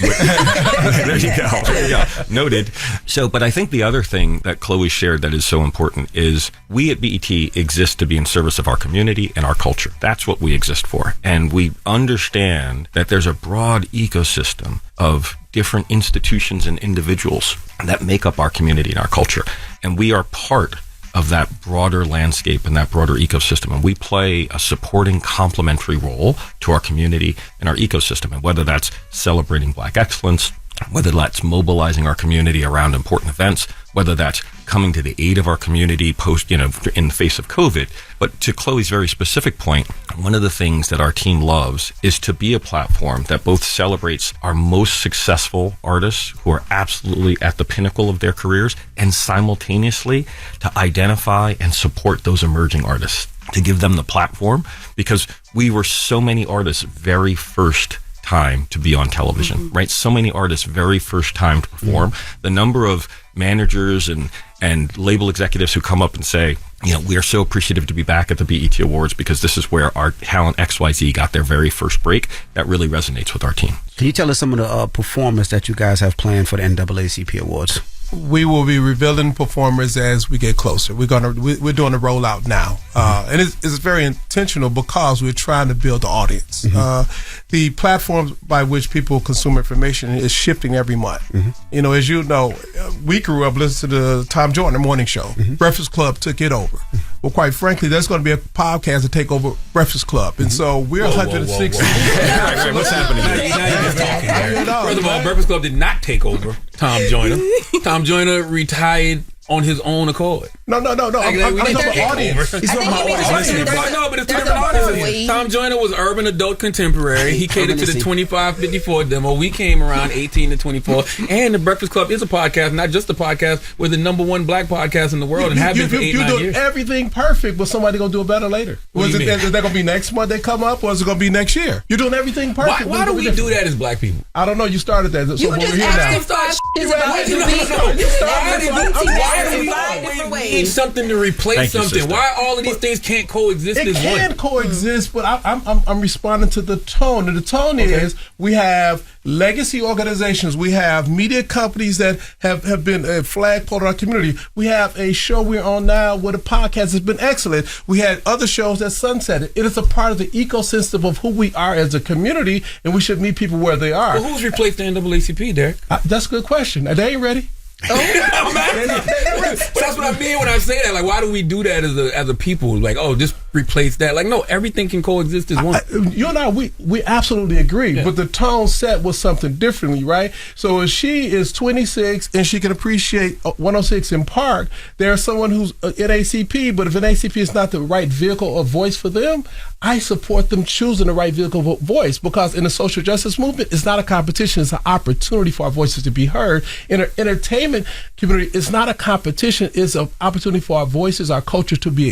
There you go. Yeah, noted. So, but I think the other thing that Chloe shared that is so important is we at BET exist to be in service of our community and our culture. That's what we exist for. And we understand that there's a broad ecosystem of different institutions and individuals that make up our community and our culture. And we are part of that broader landscape and that broader ecosystem. And we play a supporting complementary role to our community and our ecosystem. And whether that's celebrating Black excellence, whether that's mobilizing our community around important events, whether that's coming to the aid of our community in the face of COVID. But to Chloe's very specific point, one of the things that our team loves is to be a platform that both celebrates our most successful artists who are absolutely at the pinnacle of their careers, and simultaneously to identify and support those emerging artists, to give them the platform, because we were so many artists' very first time to be on television, right? So many artists' very first time to perform. The number of managers and label executives who come up and say, we are so appreciative to be back at the BET Awards because this is where our talent XYZ got their very first break. That really resonates with our team. Can you tell us some of the performers that you guys have planned for the NAACP Awards? We will be revealing performers as we get closer. We're doing a rollout now, and it's very intentional because we're trying to build the audience. The platforms by which people consume information is shifting every month. As you know, we grew up listening to the Tom Jordan Morning Show. Breakfast Club took it over. Well, quite frankly, there's going to be a podcast to take over Breakfast Club, and so we're 160. Whoa. What's happening here? First of all, Breakfast Club did not take over Tom Joyner. Tom Joyner retired on his own accord. No. I'm talking about audience. He's talking about audience. No, but it's two different audiences. Tom Joyner was urban, adult, contemporary. He catered to the 25-54 demo. We came around 18 to 24. And the Breakfast Club is a podcast, not just a podcast. We're the #1 black podcast in the world and have been for 8-9 years. You're doing everything perfect, but somebody gonna do it better later. Is that gonna be next month they come up, or is it gonna be next year? You're doing everything perfect. Why do we do that as black people? I don't know. You started that. So we're here now. We need something to replace something. Why all of these things can't coexist as one? It can coexist, but I'm responding to the tone. And the tone is we have legacy organizations. We have media companies that have been a flagpole in our community. We have a show we're on now where the podcast has been excellent. We had other shows that sunsetted. It is a part of the ecosystem of who we are as a community, and we should meet people where they are. Well, who's replaced the NAACP, Derrick? That's a good question. Are they ready? That's what I mean when I say that. Like, why do we do that as a people? Like, oh, just replace that. Like, no, everything can coexist as one. You and I, we absolutely agree. Yeah. But the tone set was something differently, right? So if she is 26 and she can appreciate 106 in Park, there's someone who's NAACP, but if NAACP is not the right vehicle or voice for them, I support them choosing the right vehicle of voice, because in the social justice movement, it's not a competition. It's an opportunity for our voices to be heard. In the entertainment community, it's not a competition. It's an opportunity for our voices, our culture to be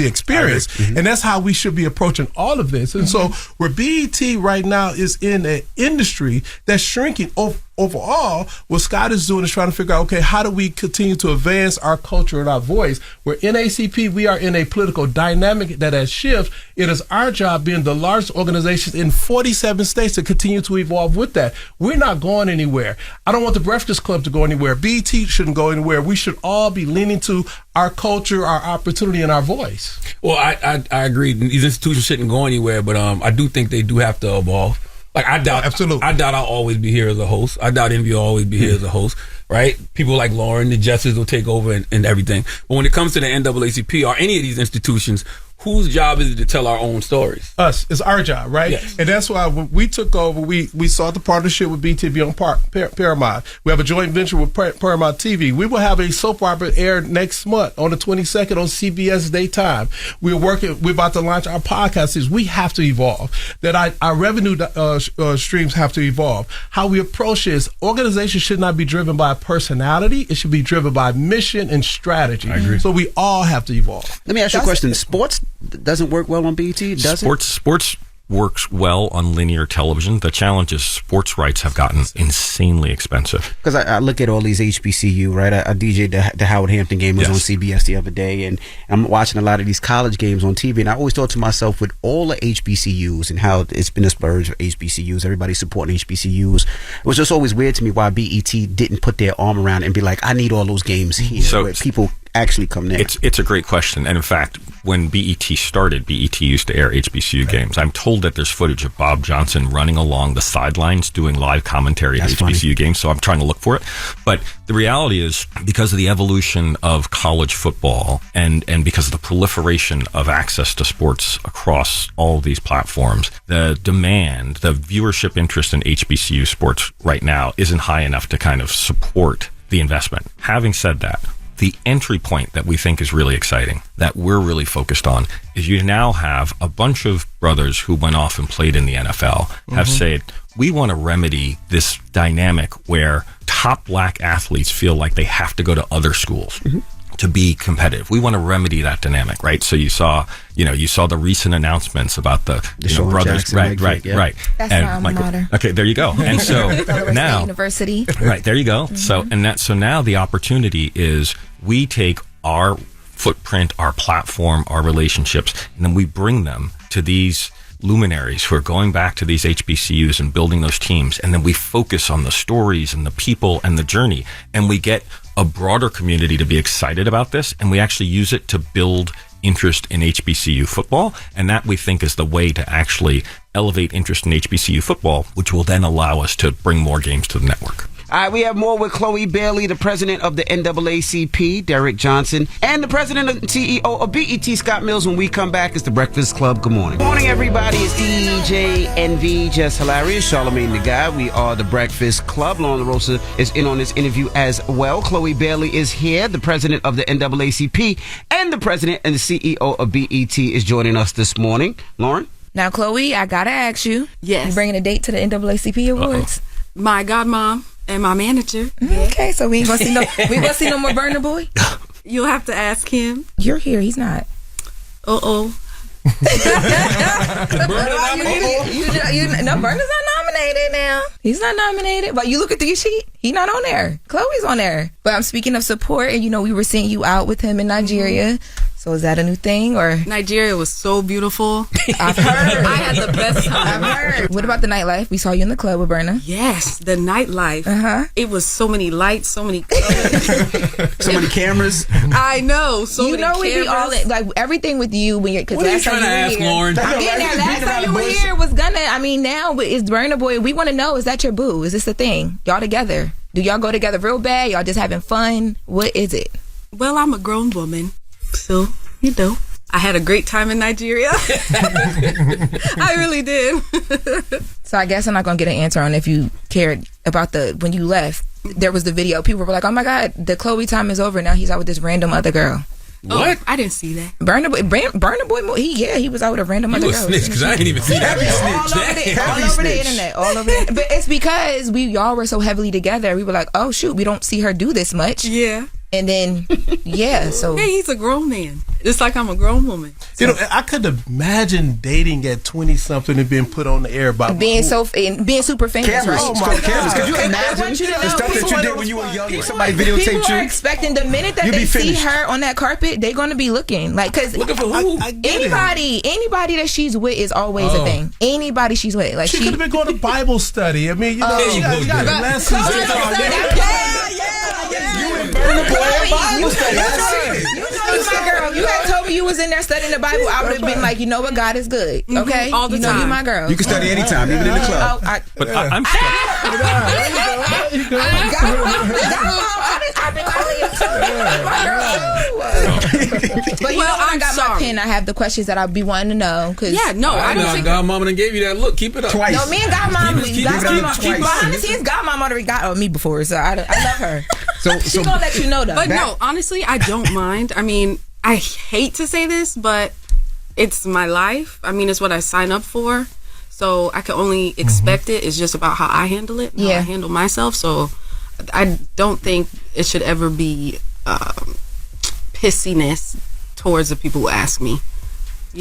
experienced. Mm-hmm. And that's how we should be approaching all of this. And so where BET right now is in an industry that's shrinking overall, what Scott is doing is trying to figure out, okay, how do we continue to advance our culture and our voice? Where NAACP, we are in a political dynamic that has shifted. It is our job, being the largest organization in 47 states, to continue to evolve with that. We're not going anywhere. I don't want the Breakfast Club to go anywhere. BET shouldn't go anywhere. We should all be leaning to our culture, our opportunity, and our voice. Well, I agree. These institutions shouldn't go anywhere, but I do think they do have to evolve. Like, I doubt I'll always be here as a host. I doubt Envy will always be here as a host, right? People like Lauren, the Jesses will take over and everything. But when it comes to the NAACP or any of these institutions, whose job is it to tell our own stories? Us. It's our job, right? Yes. And that's why when we took over, we sought the partnership with BTV on Paramount. We have a joint venture with Paramount TV. We will have a soap opera air next month on the 22nd on CBS Daytime. We're about to launch our podcast. We have to evolve. That our revenue streams have to evolve. How we approach this, organizations should not be driven by personality. It should be driven by mission and strategy. I agree. So we all have to evolve. Let me ask you a question. Sports doesn't work well on BET, does it? Sports works well on linear television. The challenge is sports rights have gotten insanely expensive. Because I look at all these HBCU, right? I DJ'd the Howard Hampton game was on CBS the other day, and I'm watching a lot of these college games on TV, and I always thought to myself, with all the HBCUs and how it's been a splurge of HBCUs, everybody supporting HBCUs, it was just always weird to me why BET didn't put their arm around and be like, I need all those games here, so where people actually come there. It's a great question. And in fact, when BET started, BET used to air HBCU games. I'm told that there's footage of Bob Johnson running along the sidelines doing live commentary at HBCU games, so I'm trying to look for it. But the reality is, because of the evolution of college football and because of the proliferation of access to sports across all of these platforms, the demand, the viewership interest in HBCU sports right now isn't high enough to kind of support the investment. Having said that, the entry point that we think is really exciting, that we're really focused on, is you now have a bunch of brothers who went off and played in the NFL have said, we want to remedy this dynamic where top black athletes feel like they have to go to other schools to be competitive. We want to remedy that dynamic, right? So you saw the recent announcements about the brothers, right. That's my alma mater. Okay, there you go. And so now, University, right there you go. So now the opportunity is we take our footprint, our platform, our relationships, and then we bring them to these luminaries who are going back to these HBCUs and building those teams, and then we focus on the stories and the people and the journey, and we get a broader community to be excited about this, and we actually use it to build interest in HBCU football, and that we think is the way to actually elevate interest in HBCU football, which will then allow us to bring more games to the network. All right, we have more with Chloe Bailey, the president of the NAACP, Derrick Johnson, and the president and CEO of BET, Scott Mills. When we come back, it's the Breakfast Club. Good morning. Good morning, everybody. It's DJ NV, Jess Hilarious, Charlamagne the Guy. We are the Breakfast Club. Lauren LaRosa is in on this interview as well. Chloe Bailey is here, the president of the NAACP, and the president and the CEO of BET is joining us this morning. Lauren? Now, Chloe, I gotta ask you. Yes. You bringing a date to the NAACP Awards? My godmom and my manager. Okay, so we ain't gonna see no more Burna Boy? You'll have to ask him. You're here, he's not. Uh-oh. No, Burna's not nominated now. He's not nominated. But you looking through your sheet, he's not on there. Chloe's on there. But I'm speaking of support, and we were seeing you out with him in Nigeria. So is that a new thing, or? Nigeria was so beautiful. I've heard. I had the best time. I've heard. What about the nightlife? We saw you in the club with Burna. Yes, the nightlife. It was so many lights, so many colors. So many cameras. I know. So many cameras. We be all in, like everything with you when you're. What are you trying to ask, Lauren? I'm getting that. Last time you were here was gonna. I mean, now is Burna Boy. We want to know: is that your boo? Is this the thing? Y'all together? Do y'all go together real bad? Y'all just having fun? What is it? Well, I'm a grown woman, so I had a great time in Nigeria. I really did. So I guess I'm not gonna get an answer on if you cared about when you left. There was the video. People were like, "Oh my God, the Chloe time is over. Now he's out with this random other girl." What? Oh, I didn't see that. Burna Boy, he was out with a random other girl. Snitch, because I didn't even see that. All over the internet. But it's because y'all were so heavily together. We were like, oh shoot, we don't see her do this much. Yeah. And then, so. Hey, he's a grown man. It's like I'm a grown woman. So, I could imagine dating at 20-something and being put on the air by being super famous. Cameras. Right? Oh my God. Could you imagine the stuff that you did when you were young? Somebody videotaped you. People are expecting the minute that they see her on that carpet, they're going to be looking because looking for who? Anybody that she's with is always a thing. Anybody she's with, like she could have been going to Bible study. I mean, she got lessons. You and Burna Boy at Bible study. You my girl. You had told me you was in there studying the Bible. I would have been like, you know what, God is good. Okay, all the time. You my girl. You can study anytime, even in the club. But I'm But when I got my pen, I have the questions that I'll be wanting to know. I don't think Godmama done gave you that look. Keep it up. Twice. No, me and Godmama, behind the scenes, Godmama got me before, so I love her. So she gonna let you know though. But no, honestly, I don't mind. I mean, I hate to say this, but it's my life. I mean, it's what I sign up for. So I can only expect it. It's just about how I handle it, how I handle myself. So I don't think it should ever be pissiness towards the people who ask me.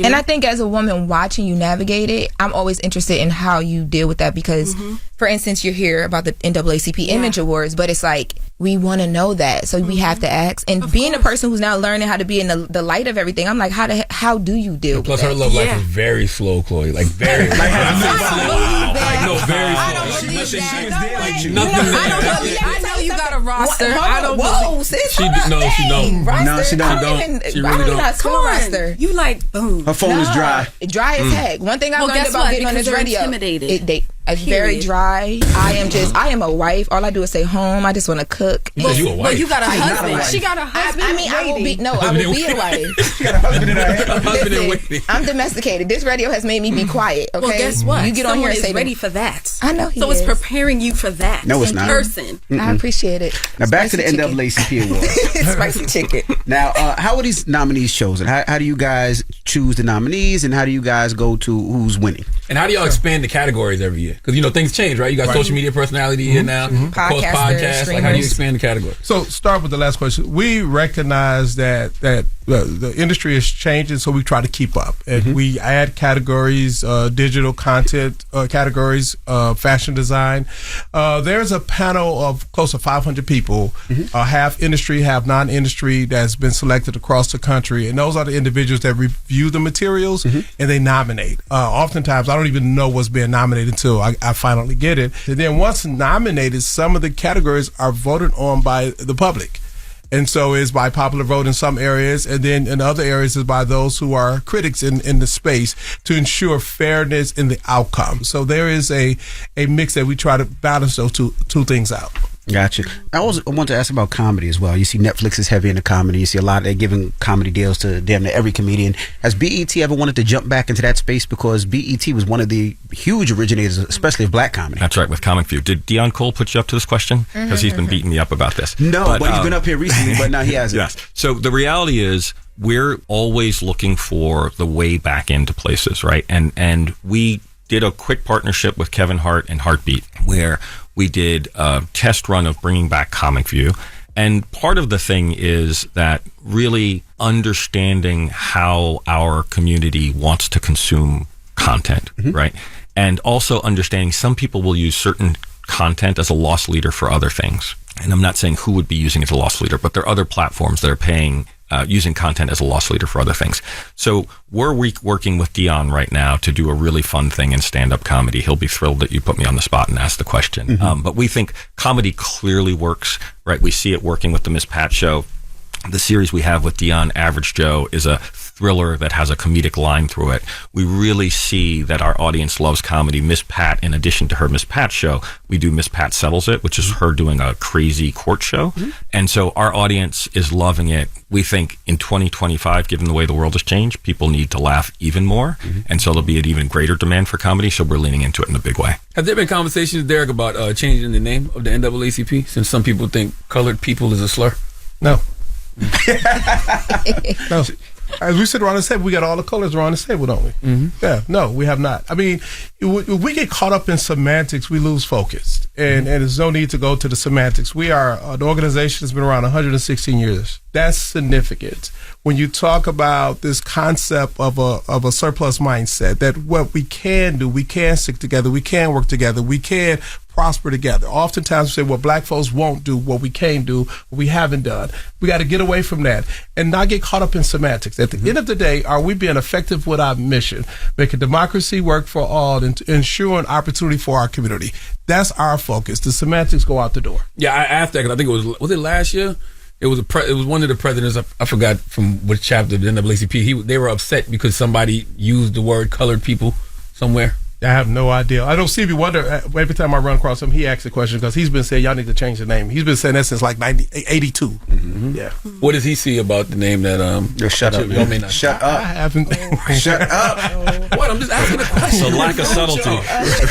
And I think as a woman watching you navigate it, I'm always interested in how you deal with that because, for instance, you're here about the NAACP Image Awards, but it's like, we want to know that. So we have to ask. And being a person who's now learning how to be in the light of everything, I'm like, how do you deal with that? Plus, her love life is very slow, Chloe. Like, very slow. Very slow. I know you got a roster. Whoa, sis. She don't. She really don't. Come on. You like, boom. Her phone is dry. Dry as heck. One thing I learned about getting on this radio. Intimidated. It's very dry. I am a wife. All I do is stay home. I just want to cook. You a wife. Well, you got a husband. She got a husband. I will be a wife. She got a husband in her head. Listen, I'm domesticated. This radio has made me be quiet. Okay. Well, guess what? You get on here and say ready for that. I know. So it's preparing you for that. No, it's in not. Person. I appreciate it. Now back to the NAACP Awards. Spicy chicken. Now, how are these nominees chosen? How do you guys choose the nominees, and how do you guys go to who's winning? And how do y'all expand the categories every year? Because things change, right? You got social media personality here now, podcasts. Like, how do you expand the category? So, start with the last question. We recognize that the industry is changing, so we try to keep up, and we add categories, digital content categories, fashion design. There's a panel of close to 500 people, half industry, half non-industry, that's been selected across the country, and those are the individuals that review the materials and they nominate. Oftentimes, I don't even know what's being nominated until I finally get it. And then once nominated, some of the categories are voted on by the public. And so it's by popular vote in some areas, and then in other areas is by those who are critics in the space to ensure fairness in the outcome. So there is a mix that we try to balance those two things out. Gotcha. I want to ask about comedy as well. You see Netflix is heavy into comedy. You see a lot of they're giving comedy deals to damn near every comedian. Has BET ever wanted to jump back into that space? Because BET was one of the huge originators, especially of black comedy. That's right, with Comic View. Did Dion Cole put you up to this question? Because he's been beating me up about this. No, but he's been up here recently, but now he hasn't. Yes. So the reality is we're always looking for the way back into places, right? And we did a quick partnership with Kevin Hart and Heartbeat where we did a test run of bringing back Comic View. And part of the thing is that really understanding how our community wants to consume content, right? And also understanding some people will use certain content as a loss leader for other things. And I'm not saying who would be using it as a loss leader, but there are other platforms that are paying using content as a loss leader for other things. So we're working with Dion right now to do a really fun thing in stand-up comedy. He'll be thrilled that you put me on the spot and asked the question. But we think comedy clearly works, right? We see it working with the Miss Pat show. The series we have with Dion, Average Joe, is a thriller that has a comedic line through it. We really see that our audience loves comedy. Miss Pat, in addition to her Miss Pat show, we do Miss Pat Settles It, which is her doing a crazy court show. And so our audience is loving it. We think in 2025, given the way the world has changed, people need to laugh even more. And so there'll be an even greater demand for comedy. So we're leaning into it in a big way. Have there been conversations, Derrick, about changing the name of the NAACP since some people think colored people is a slur? No. No. As we sit around the table, we got all the colors around the table, don't we? Yeah, no, we have not. I mean, if we get caught up in semantics, we lose focus. And there's no need to go to the semantics. We are an organization that's been around 116 years. That's significant. When you talk about this concept of a surplus mindset, that what we can do, we can stick together, we can work together, we can prosper together. Oftentimes we say what black folks won't do, what we can't do, what we haven't done. We got to get away from that and not get caught up in semantics. At the end of the day, are we being effective with our mission, making democracy work for all and ensuring opportunity for our community? That's our focus. The semantics go out the door. Yeah, I asked that because I think was it last year? It was one of the presidents. I forgot from which chapter of the NAACP. They were upset because somebody used the word colored people somewhere. I have no idea. I know Stevie Wonder, every time I run across him, he asks a question because he's been saying, y'all need to change the name. He's been saying that since like 82. Yeah. What does he see about the name that... shut up, man. Shut up. I haven't... Shut up. What? I'm just asking a question. It's a lack of subtlety.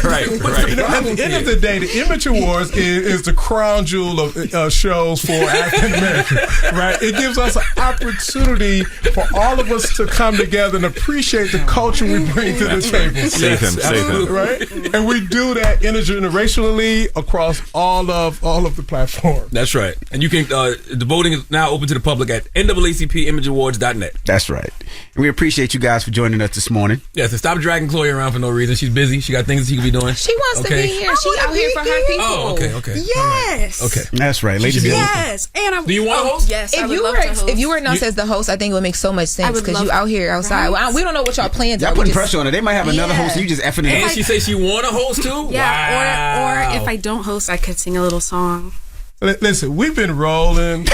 Right. You know, at the end of the day, the Image Awards is the crown jewel of shows for African Americans, right? It gives us an opportunity for all of us to come together and appreciate the culture we bring to the table. Save him. Right, and we do that intergenerationally across all of the platforms. That's right, and you can. The voting is now open to the public at NAACPImageAwards.net. That's right. And we appreciate you guys for joining us this morning. Yeah, so stop dragging Chloe around for no reason. She's busy. She got things she could be doing. She wants to be here. She out here for her people. Oh, okay. Yes. Okay. That's right, ladies. Yes. And do you want to host? Yes. If you were announced as the host, I think it would make so much sense because you out here outside. Right? Well, we don't know what y'all plans are. Y'all putting pressure on her. They might have another host and you just effing it. And she say she want to host too? Yeah, or if I don't host, I could sing a little song. Listen, we've been rolling.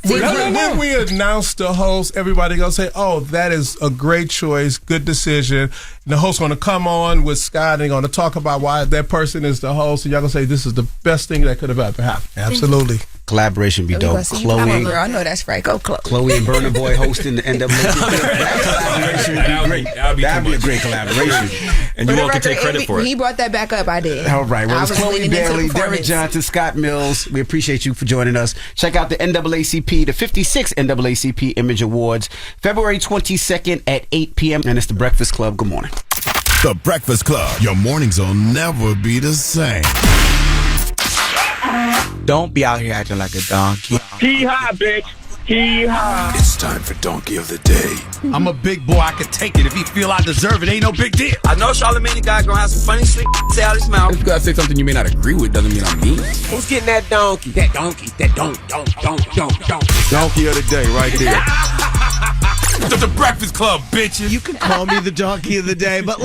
When we announce the host, everybody gonna say, "Oh, that is a great choice, good decision." And the host's gonna come on with Scott and gonna talk about why that person is the host, and y'all gonna say this is the best thing that could have ever happened. Absolutely. Collaboration be dope. Chloe, I know that's right. Go Chloe. Chloe and Burna Boy hosting the NAACP. That collaboration would be great. That'd be a great collaboration. And you all can take credit for When it. he brought that back up, I did. All right. Well, it's Chloe Bailey, Derrick performance. Johnson, Scott Mills. We appreciate you for joining us. Check out the NAACP, the 56th NAACP Image Awards, February 22nd at 8 p.m. And it's the Breakfast Club. Good morning. The Breakfast Club. Your mornings will never be the same. Don't be out here acting like a donkey. Hee-haw, bitch. Hee-haw. It's time for Donkey of the Day. I'm a big boy, I can take it. If he feel I deserve it, ain't no big deal. I know Charlamagne guy gonna have some funny shit say out his mouth. If you gotta say something you may not agree with, doesn't mean I'm mean. Who's getting that donkey? That donkey. That don't. Donkey of the Day right there. The Breakfast Club, bitches. You can call me the Donkey of the Day, but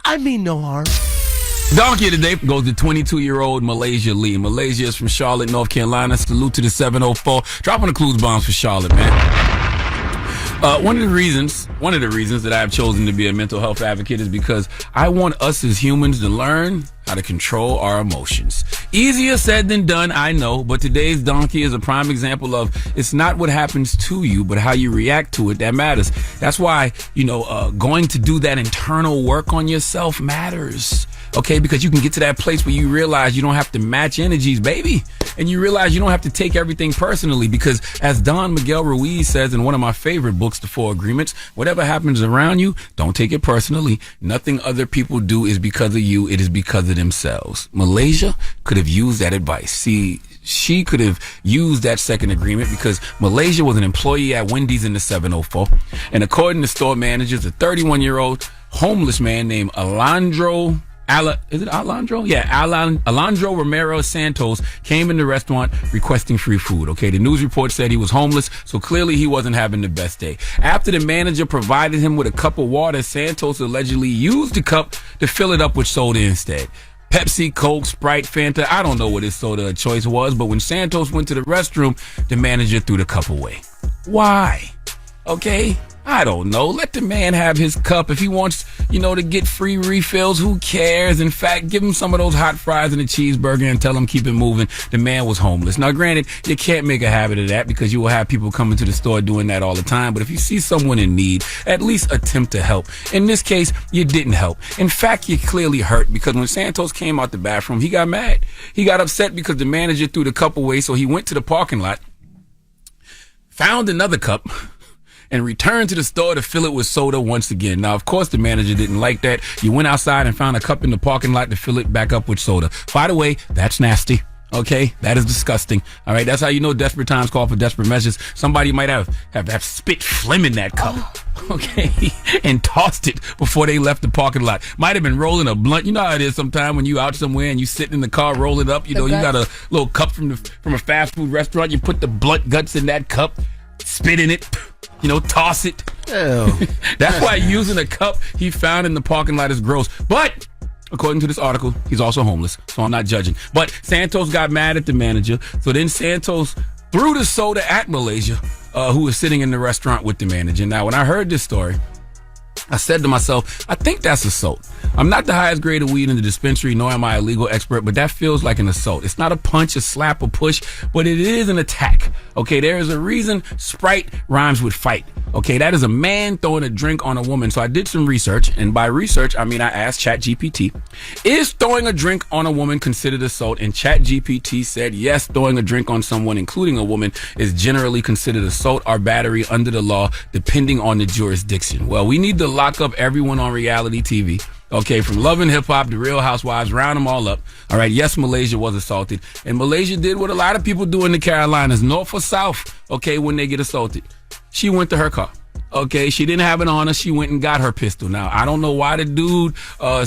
I mean no harm. Donkey of the Day goes to 22-year-old Malaysia Lee. Malaysia is from Charlotte, North Carolina. Salute to the 704. Dropping the clues bombs for Charlotte, man. One of the reasons that I have chosen to be a mental health advocate is because I want us as humans to learn how to control our emotions. Easier said than done, I know, but today's donkey is a prime example of it's not what happens to you, but how you react to it that matters. That's why, going to do that internal work on yourself matters. Okay, because you can get to that place where you realize you don't have to match energies, baby. And you realize you don't have to take everything personally, because as Don Miguel Ruiz says in one of my favorite books, The Four Agreements, whatever happens around you, don't take it personally. Nothing other people do is because of you. It is because of themselves. Malaysia could have used that advice. See, she could have used that second agreement because Malaysia was an employee at Wendy's in the 704. And according to store managers, a 31-year-old homeless man named Alejandro Romero Santos came in the restaurant requesting free food. Okay, the news report said he was homeless, so clearly he wasn't having the best day. After the manager provided him with a cup of water, Santos allegedly used the cup to fill it up with soda instead. Pepsi, Coke, Sprite, Fanta, I don't know what his soda of choice was, but when Santos went to the restroom, the manager threw the cup away. Why? Okay? I don't know. Let the man have his cup. If he wants, to get free refills, who cares? In fact, give him some of those hot fries and a cheeseburger and tell him keep it moving. The man was homeless. Now, granted, you can't make a habit of that because you will have people coming to the store doing that all the time. But if you see someone in need, at least attempt to help. In this case, you didn't help. In fact, you clearly hurt because when Santos came out the bathroom, he got mad. He got upset because the manager threw the cup away, so he went to the parking lot, found another cup, and returned to the store to fill it with soda once again. Now, of course, the manager didn't like that. You went outside and found a cup in the parking lot to fill it back up with soda. By the way, that's nasty. Okay? That is disgusting. All right? That's how you know desperate times call for desperate measures. Somebody might have spit phlegm in that cup. Okay? And tossed it before they left the parking lot. Might have been rolling a blunt. You know how it is sometimes when you out somewhere and you sitting in the car, roll it up. You got a little cup from a fast food restaurant. You put the blunt guts in that cup, spit in it, toss it. That's why using a cup he found in the parking lot is gross. But according to this article, he's also homeless, so I'm not judging. But Santos got mad at the manager, so then Santos threw the soda at Malaysia, who was sitting in the restaurant with the manager. Now, when I heard this story, I said to myself, I think that's assault. I'm not the highest grade of weed in the dispensary, nor am I a legal expert, but that feels like an assault. It's not a punch, a slap, a push, but it is an attack. Okay, there is a reason Sprite rhymes with fight. Okay, that is a man throwing a drink on a woman. So I did some research, and by research, I mean I asked ChatGPT, is throwing a drink on a woman considered assault? And ChatGPT said, yes, throwing a drink on someone, including a woman, is generally considered assault or battery under the law, depending on the jurisdiction. Well, we need to lock up everyone on reality TV. Okay, from Love and Hip Hop to Real Housewives, round them all up. All right, yes, Malaysia was assaulted. And Malaysia did what a lot of people do in the Carolinas, north or south, okay, when they get assaulted. She went to her car. Okay, she didn't have it on her. She went and got her pistol. Now, I don't know why the dude,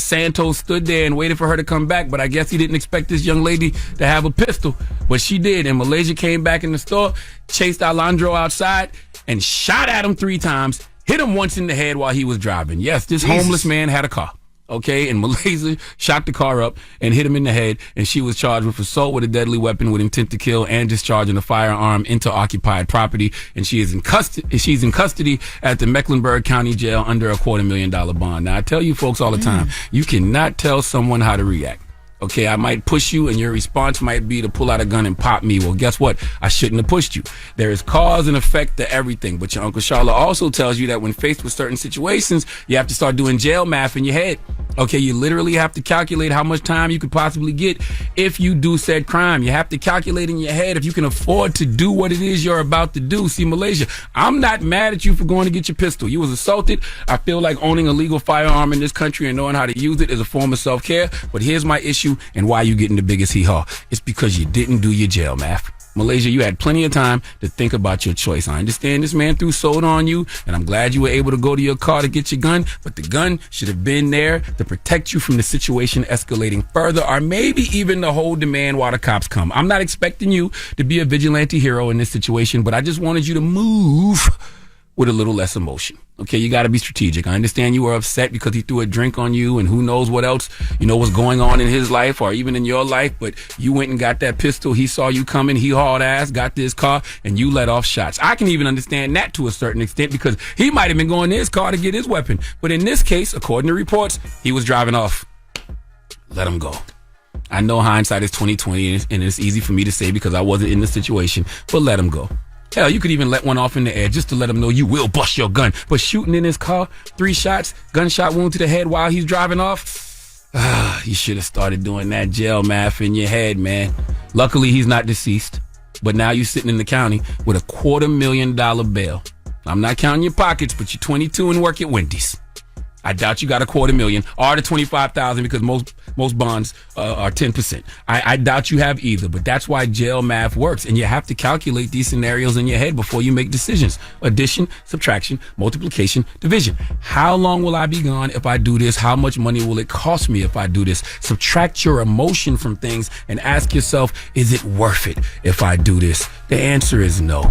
Santos, stood there and waited for her to come back, but I guess he didn't expect this young lady to have a pistol. But she did, and Malaysia came back in the store, chased Alejandro outside, and shot at him 3 times, hit him once in the head while he was driving. Yes, this homeless man had a car. Okay, and Malaysia shot the car up and hit him in the head, and she was charged with assault with a deadly weapon with intent to kill and discharging a firearm into occupied property. And she's in custody at the Mecklenburg County Jail under a $250,000 bond. Now, I tell you folks all the time, you cannot tell someone how to react. Okay, I might push you and your response might be to pull out a gun and pop me. Well, guess what? I shouldn't have pushed you. There is cause and effect to everything. But your Uncle Charla also tells you that when faced with certain situations, you have to start doing jail math in your head. Okay, you literally have to calculate how much time you could possibly get if you do said crime. You have to calculate in your head if you can afford to do what it is you're about to do. See, Malaysia, I'm not mad at you for going to get your pistol. You was assaulted. I feel like owning a legal firearm in this country and knowing how to use it is a form of self-care. But here's my issue and why you getting the biggest hee-haw. It's because you didn't do your jail math. Malaysia, you had plenty of time to think about your choice. I understand this man threw soda on you, and I'm glad you were able to go to your car to get your gun, but the gun should have been there to protect you from the situation escalating further, or maybe even to hold the man while the cops come. I'm not expecting you to be a vigilante hero in this situation, but I just wanted you to move with a little less emotion. Okay, you got to be strategic. I understand you were upset because he threw a drink on you and who knows what else, was going on in his life or even in your life, but you went and got that pistol. He saw you coming. He hauled ass, got to his car, and you let off shots. I can even understand that to a certain extent because he might have been going to his car to get his weapon. But in this case, according to reports, he was driving off. Let him go. I know hindsight is 20/20, and it's easy for me to say because I wasn't in the situation. But let him go. Hell, you could even let one off in the air just to let him know you will bust your gun. But shooting in his car, 3 shots, gunshot wound to the head while he's driving off. You should have started doing that jail math in your head, man. Luckily, he's not deceased. But now you're sitting in the county with a $250,000 bail. I'm not counting your pockets, but you're 22 and work at Wendy's. I doubt you got a $250,000 or the $25,000 because most bonds are 10%. I doubt you have either, but that's why jail math works, and you have to calculate these scenarios in your head before you make decisions. Addition, subtraction, multiplication, division. How long will I be gone if I do this? How much money will it cost me if I do this? Subtract your emotion from things and ask yourself, is it worth it if I do this? The answer is no.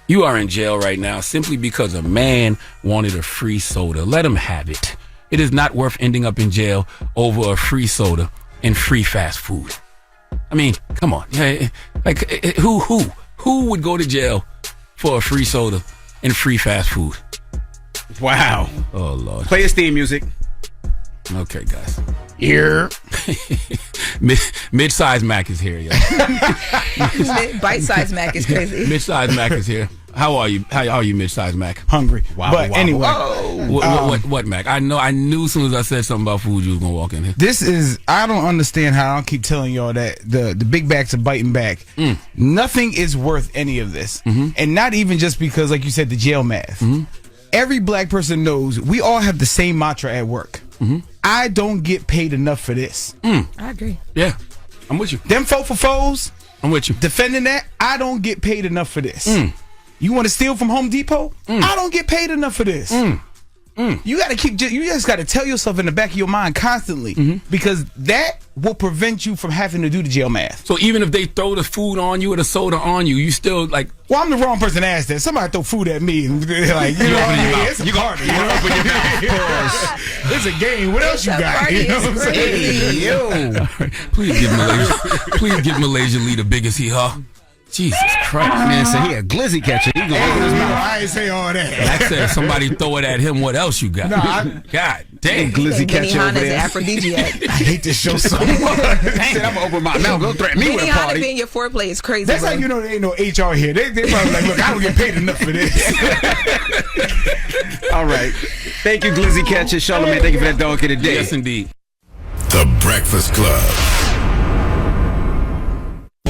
You are in jail right now simply because a man wanted a free soda. Let him have it. It is not worth ending up in jail over a free soda and free fast food. I mean, come on. Like, who would go to jail for a free soda and free fast food? Wow. Oh, Lord. Play his theme music. Okay, guys. Here. Mid-size Mack is here, yo. Bite-size Mack is crazy. Mid-size Mack is here. How are you? How are you, mid-size Mack? Hungry. Wow. But anyway. What, Mack? I knew as soon as I said something about food, you was going to walk in here. I don't understand how I don't keep telling y'all that the big backs are biting back. Nothing is worth any of this. And not even just because, like you said, the jail math. Every black person knows we all have the same mantra at work. I don't get paid enough for this. I agree. Yeah, I'm with you. Them folk for foes. I'm with you. Defending that, I don't get paid enough for this. You want to steal from Home Depot? I don't get paid enough for this. You got to you just got to tell yourself in the back of your mind constantly because that will prevent you from having to do the jail math. So even if they throw the food on you or the soda on you, you still like. Well, I'm the wrong person to ask that. Somebody throw food at me and like, you know what I mean? It's a party. You know? Open your mouth. It's a game. What else you got? You know what I'm saying? Yo. Please give Malaysia Lee the biggest hee-haw. Jesus Christ. Man said he a glizzy catcher. He gonna open his mouth. I ain't say all that. I said if somebody throw it at him, what else you got? God damn. Glizzy catcher over there. Aphrodisiac. I hate this show so much. He said I'm gonna open my mouth. Don't threaten me with a party. being your foreplay is crazy. That's how you know there ain't no HR here. They probably like, look, I don't get paid enough for this. All right. Thank you, Glizzy Catcher. Charlamagne, thank you for that donkey today. Yes, indeed. The Breakfast Club.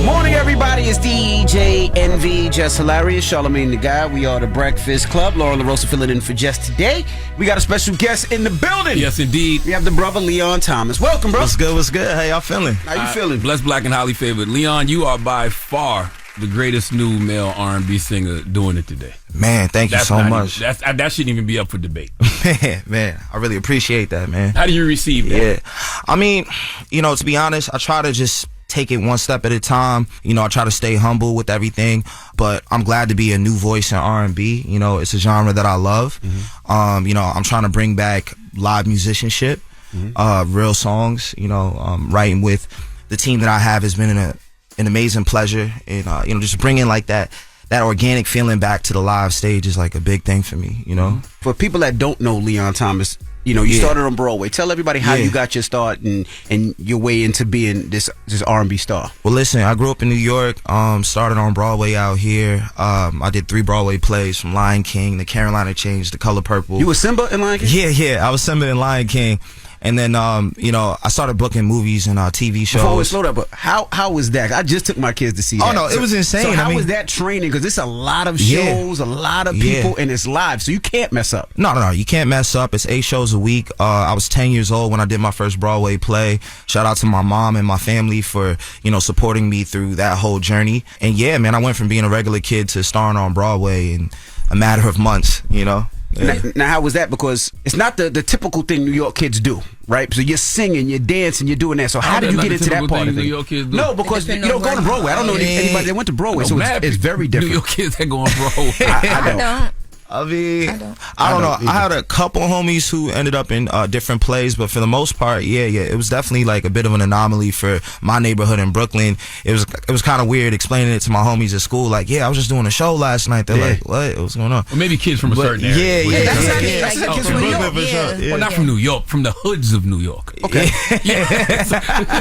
Morning, everybody. It's DJ NV, Jess Hilarious, Charlamagne the Guy. We are the Breakfast Club. Laura LaRosa filling in for Jess today. We got a special guest in the building. Yes, indeed. We have the brother Leon Thomas. Welcome, bro. What's good? What's good? How y'all feeling? How you feeling? Blessed, black, and highly favored. Leon, you are by far the greatest new male R&B singer doing it today. Man, thank you so much. That shouldn't even be up for debate. Man, I really appreciate that, man. How do you receive that? Yeah. I mean, to be honest, I try to just take it one step at a time. I try to stay humble with everything, but I'm glad to be a new voice in R&B. It's a genre that I love. I'm trying to bring back live musicianship, real songs. Writing with the team that I have has been an amazing pleasure, and just bringing like that organic feeling back to the live stage is like a big thing for me. For people that don't know Leon Thomas, you started on Broadway. Tell everybody how you got your start and your way into being this R&B star. Well, listen, I grew up in New York, started on Broadway out here. I did 3 Broadway plays from Lion King, The Carolina Change, The Color Purple. You were Simba in Lion King? Yeah, I was Simba in Lion King. And then, I started booking movies and TV shows. Before we slow down, but how was that? I just took my kids to see that. Oh, no, it was insane. So how was that training? Because it's a lot of shows, a lot of people, and it's live, so you can't mess up. No, you can't mess up. It's 8 shows a week. I was 10 years old when I did my first Broadway play. Shout out to my mom and my family for, supporting me through that whole journey. And yeah, man, I went from being a regular kid to starring on Broadway in a matter of months, Yeah. Now, how was that? Because it's not the typical thing New York kids do, right? So you're singing, you're dancing, you're doing that. So how did you get into that part of it? New York kids do? No, because you don't go to Broadway. I don't know anybody that went to Broadway, so it's very different. New York kids that go on Broadway. I don't. I mean, I don't know. I had a couple homies who ended up in different plays, but for the most part, yeah, it was definitely like a bit of an anomaly for my neighborhood in Brooklyn. It was kind of weird explaining it to my homies at school. Like, yeah, I was just doing a show last night. They're like, what? What's going on? Or maybe kids from a certain area. Yeah. That's yeah. kids Kids from from New Brooklyn, York. for sure. Yeah. Well, not from New York, from the hoods of New York. Okay.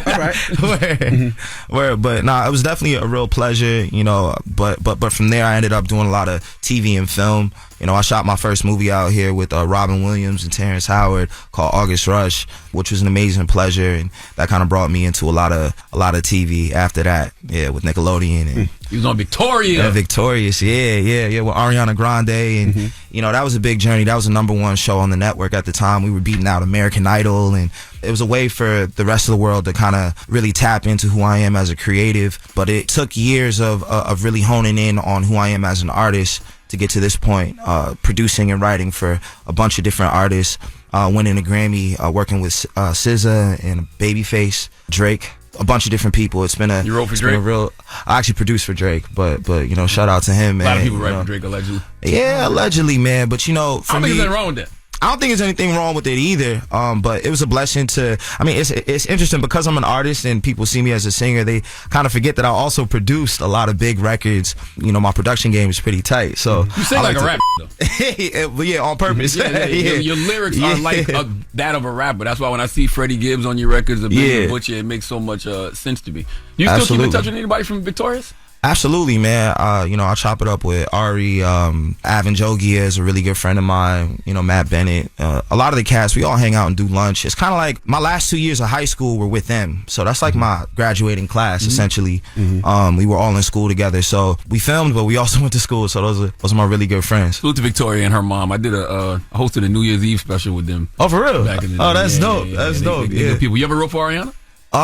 All right. Word, but nah, it was definitely a real pleasure, you know. But from there, I ended up doing a lot of TV and film. You know, I shot my first movie out here with Robin Williams and Terrence Howard called August Rush, which was an amazing pleasure, and that kind of brought me into a lot of TV after that. Yeah, with Nickelodeon and he was on Victoria. Yeah, Victorious. Yeah, with Ariana Grande, and you know, that was a big journey. That was the #1 show on the network at the time. We were beating out American Idol, and it was a way for the rest of the world to kind of really tap into who I am as a creative. But it took years of really honing in on who I am as an artist to get to this point, producing and writing for a bunch of different artists, winning a Grammy, working with SZA and Babyface, Drake, a bunch of different people. It's been a You wrote for it's Drake? been a real. I actually produced for Drake, but you know, shout out to him, man. A lot of people you write know. for Drake allegedly. Yeah, allegedly, man. But you know, for I don't me, think there's anything wrong with that. I don't think there's anything wrong with it either. But it was a blessing to. I mean, it's interesting because I'm an artist and people see me as a singer. They kind of forget that I also produced a lot of big records. You know, my production game is pretty tight. So You sing I like a to- rap, though. But yeah, on purpose. Yeah. Your lyrics are like that of a rapper. That's why when I see Freddie Gibbs on your records, or Benny Butcher, it makes so much sense to me. You still keep Absolutely. in touch with anybody from Victorious? Absolutely, man. You know, I chop it up with Ari, Avin Jogia is a really good friend of mine. You know, Matt Bennett. A lot of the cast, we all hang out and do lunch. It's kind of like my last 2 years of high school were with them. So that's like my graduating class, essentially. We were all in school together. So we filmed, but we also went to school. So those are my really good friends. Salute to Victoria and her mom. I did I hosted a New Year's Eve special with them. Oh, for real? Back in the Oh, day. that's dope. That's dope. They good people. You ever wrote for Ariana?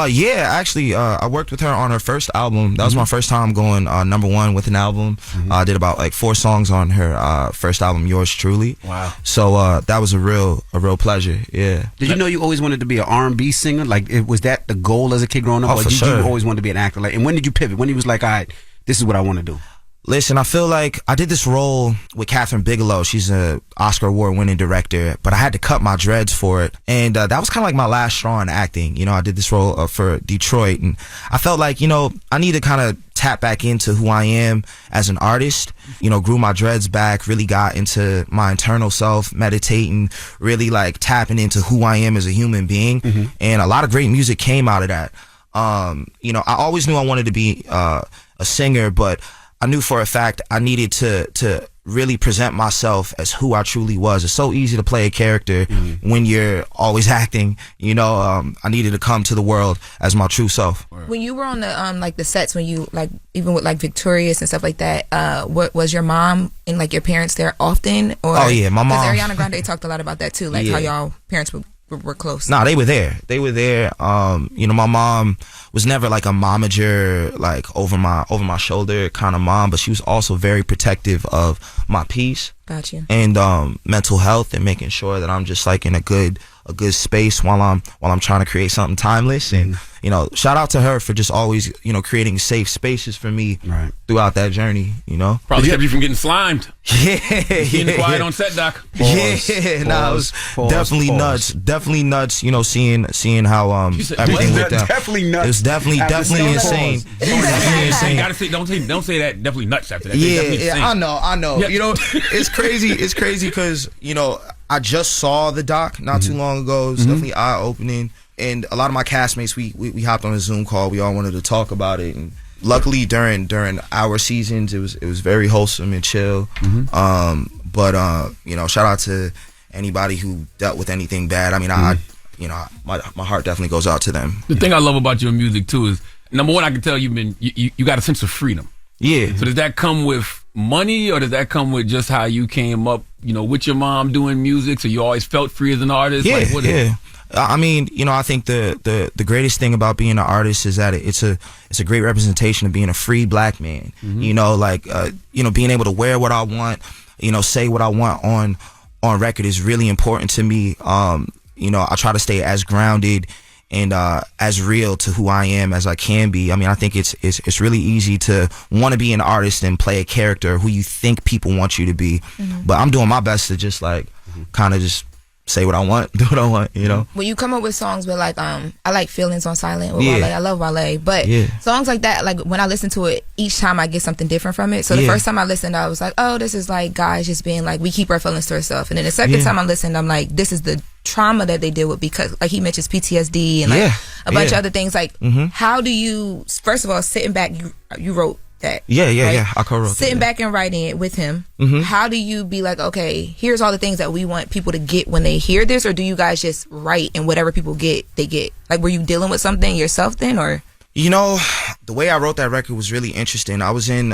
Yeah, actually, I worked with her on her first album. That was my first time going #1 with an album. I did about like 4 songs on her first album, Yours Truly. Wow. So that was a real pleasure. Yeah. Did you know you always wanted to be an R&B singer? Like, was that the goal as a kid growing up? Oh, or for did sure. you always want to be an actor? Like, and when did you pivot? When you was like, all right, this is what I want to do? Listen, I feel like I did this role with Catherine Bigelow. She's a Oscar award winning director, but I had to cut my dreads for it. And that was kind of like my last straw in acting. You know, I did this role for Detroit, and I felt like, you know, I need to kind of tap back into who I am as an artist. You know, grew my dreads back, really got into my internal self, meditating, really like tapping into who I am as a human being. And a lot of great music came out of that. You know, I always knew I wanted to be a singer, but I knew for a fact I needed to really present myself as who I truly was. It's so easy to play a character when you're always acting. You know, I needed to come to the world as my true self. When you were on the like the sets, when you like even with like Victorious and stuff like that, what was your mom and like your parents there often? Or, Oh, yeah, my mom. Because Ariana Grande talked a lot about that too, like how Yeah. y'all parents were close. Nah, they were there. You know, my mom was never like a momager, like over my shoulder kind of mom, but she was also very protective of my peace. Gotcha. And mental health, and making sure that I'm just like in a good space while I'm trying to create something timeless. And you know, shout out to her for just always, you know, creating safe spaces for me throughout that journey. You know, Probably kept you from getting slimed. Yeah, Getting quiet on set, Doc. Yeah, nah, it was definitely nuts. You know, seeing how everything went down. Definitely nuts. It was definitely insane. Definitely insane. Gotta say, don't say that. Definitely nuts after that. Definitely Yeah, insane. I know. Yeah. You know, it's crazy because, you know, I just saw the doc not too long ago. It was definitely eye-opening. And a lot of my castmates, we hopped on a Zoom call. We all wanted to talk about it. And luckily, during our seasons, it was very wholesome and chill. But you know, shout out to anybody who dealt with anything bad. I mean, my heart definitely goes out to them. The thing I love about your music too is, number one, I can tell you got a sense of freedom. Yeah. So does that come with money, or does that come with just how you came up, you know, with your mom doing music? So you always felt free as an artist? Yeah, Like, what is it? I mean, you know, I think the greatest thing about being an artist is that it's a great representation of being a free black man. You know, like you know, being able to wear what I want, you know, say what I want on record is really important to me. You know, I try to stay as grounded and as real to who I am as I can be. I mean, I think it's really easy to want to be an artist and play a character who you think people want you to be. But I'm doing my best to just like kind of just say what I want, do what I want, you know. When you come up with songs with like I like Feelings on Silent with Wale. I love Wale, but songs like that, like when I listen to it, each time I get something different from it. So the first time I listened, I was like, oh, this is like guys just being like, we keep our feelings to ourselves. And then the second time I listened, I'm like, this is the trauma that they deal with, because like he mentions PTSD and like a bunch of other things. Like how do you, first of all, sitting back, you wrote that. I co-wrote sitting back and writing it with him. How do you be like, okay, here's all the things that we want people to get when they hear this, or do you guys just write and whatever people get, they get? Like, were you dealing with something yourself then, or? You know, the way I wrote that record was really interesting. I was in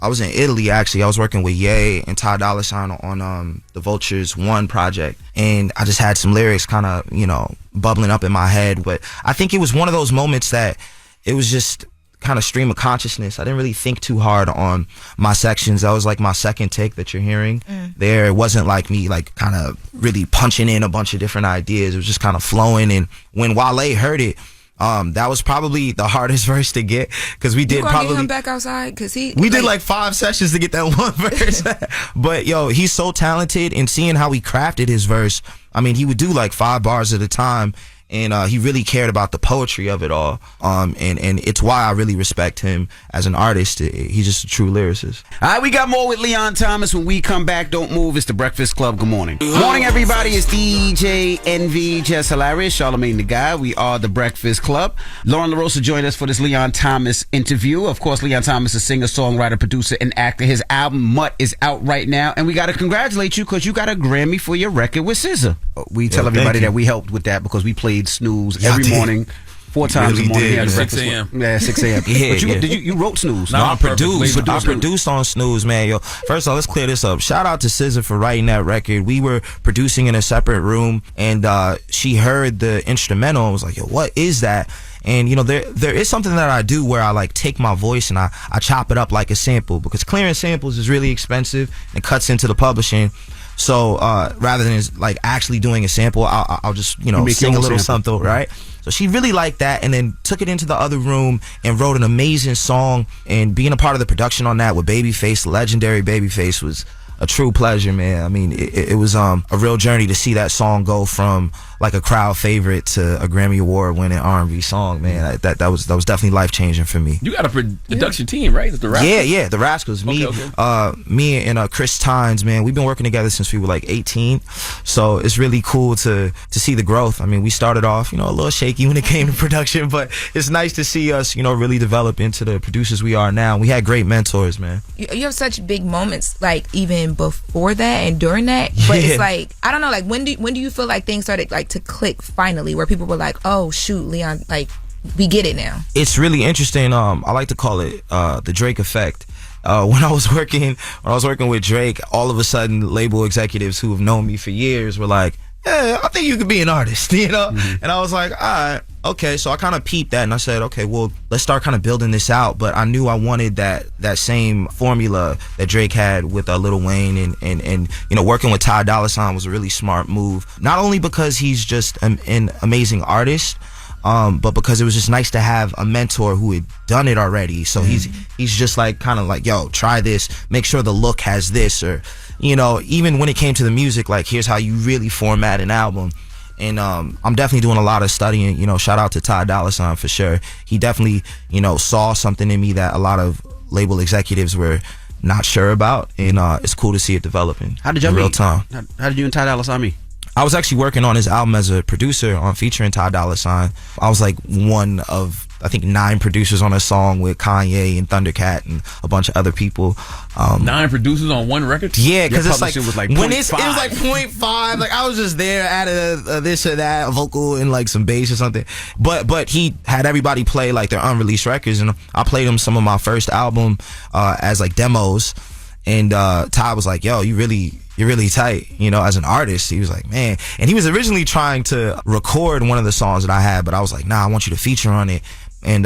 Italy, actually. I was working with Ye and Ty Dolla $ign on the Vultures 1 project, and I just had some lyrics kind of, you know, bubbling up in my head. But I think it was one of those moments that it was just kind of stream of consciousness. I didn't really think too hard on my sections. That was like my second take that you're hearing there. It wasn't like me like kind of really punching in a bunch of different ideas. It was just kind of flowing. And when Wale heard it, that was probably the hardest verse to get, because we did probably get him back outside, because we did like 5 sessions to get that one verse. But yo, he's so talented, and seeing how he crafted his verse, I mean, he would do like 5 bars at a time. And he really cared about the poetry of it all. And it's why I really respect him as an artist. He's just a true lyricist. All right, we got more with Leon Thomas when we come back. Don't move. It's the Breakfast Club. Good morning. Morning, everybody. It's DJ NV, Jess Hilarious, Charlamagne the Guy. We are the Breakfast Club. Lauren LaRosa joined us for this Leon Thomas interview. Of course, Leon Thomas is a singer, songwriter, producer, and actor. His album, Mutt, is out right now. And we got to congratulate you because you got a Grammy for your record with SZA. We tell everybody that we helped with that because we played Snooze every morning, 4 times a morning. Did. 6 a.m. Yeah, 6 a.m. But you wrote Snooze? No, I produced on Snooze, man. Yo, first of all, let's clear this up. Shout out to SZA for writing that record. We were producing in a separate room, and she heard the instrumental and was like, yo, what is that? And you know, there is something that I do where I like take my voice and I chop it up like a sample, because clearing samples is really expensive and cuts into the publishing. So rather than like actually doing a sample, I'll just, you know, sing a little something, right? So she really liked that, and then took it into the other room and wrote an amazing song. And being a part of the production on that with Babyface, legendary Babyface, was a true pleasure, man. I mean, it was a real journey to see that song go from like a crowd favorite to a Grammy Award winning R&B song, man. That was definitely life changing for me. You got a production team, right? The Rascals? Yeah, the Rascals. Me and Chris Tynes, man. We've been working together since we were like 18. So it's really cool to see the growth. I mean, we started off, you know, a little shaky when it came to production, but it's nice to see us, you know, really develop into the producers we are now. We had great mentors, man. You have such big moments, like even before that and during that. But it's like, I don't know, like when do you feel like things started like to click finally, where people were like, oh shoot, Leon, like we get it now? It's really interesting. I like to call it the Drake effect. When I was working with Drake, all of a sudden label executives who have known me for years were like, yeah, I think you could be an artist, you know? And I was like, all right, okay. So I kind of peeped that and I said, okay, well, let's start kind of building this out. But I knew I wanted that same formula that Drake had with Lil Wayne, and you know, working with Ty Dolla $ign was a really smart move. Not only because he's just an amazing artist, but because it was just nice to have a mentor who had done it already. So he's just like kind of like, yo, try this, make sure the look has this, or you know, even when it came to the music, like here's how you really format an album. And I'm definitely doing a lot of studying. You know, shout out to Ty Dolla $ign for sure. He definitely, you know, saw something in me that a lot of label executives were not sure about, and it's cool to see it developing. How did you in real time? How did you and Ty Dolla $ign meet? I was actually working on his album as a producer on featuring Ty Dolla $ign. I was like one of, I think, 9 producers on a song with Kanye and Thundercat and a bunch of other people. 9 producers on one record? Yeah, because it's like, was like when it was like 0.5. Like I was just there, added a this or that, a vocal and like some bass or something. But he had everybody play like their unreleased records, and I played him some of my first album as like demos. And Ty was like, yo, you're really tight, you know, as an artist. He was like, man. And he was originally trying to record one of the songs that I had, but I was like, nah, I want you to feature on it. And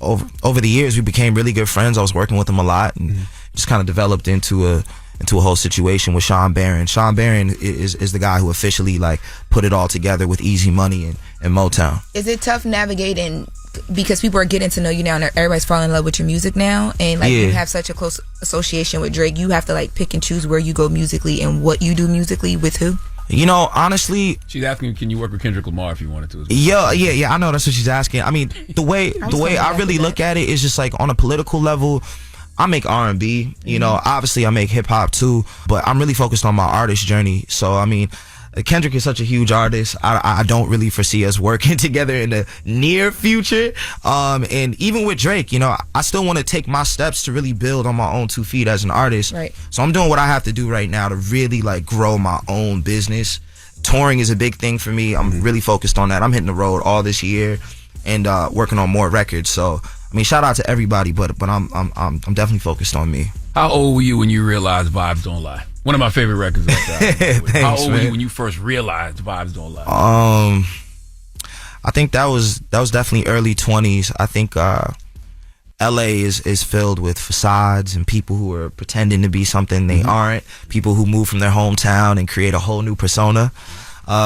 over the years, we became really good friends. I was working with him a lot, and just kind of developed into into a whole situation with Sean Barron. Sean Barron is the guy who officially like put it all together with Easy Money and Motown. Is it tough navigating because people are getting to know you now and everybody's falling in love with your music now, and like you have such a close association with Drake, you have to like pick and choose where you go musically and what you do musically with who? You know, honestly, she's asking, can you work with Kendrick Lamar if you wanted to? Yeah. I know that's what she's asking. I mean, the way I really look at it is just like on a political level. I make R&B, you know, obviously I make hip hop too, but I'm really focused on my artist journey. So I mean, Kendrick is such a huge artist. I don't really foresee us working together in the near future. And even with Drake, you know, I still want to take my steps to really build on my own 2 feet as an artist. Right. So I'm doing what I have to do right now to really like grow my own business. Touring is a big thing for me. I'm really focused on that. I'm hitting the road all this year and working on more records. So I mean, shout out to everybody, but I'm definitely focused on me. How old were you when you realized Vibes Don't Lie? One of my favorite records. Thanks, how old were man. you when you first realized Vibes Don't Lie? I think that was definitely early 20s. I think LA is filled with facades and people who are pretending to be something they aren't. People who move from their hometown and create a whole new persona.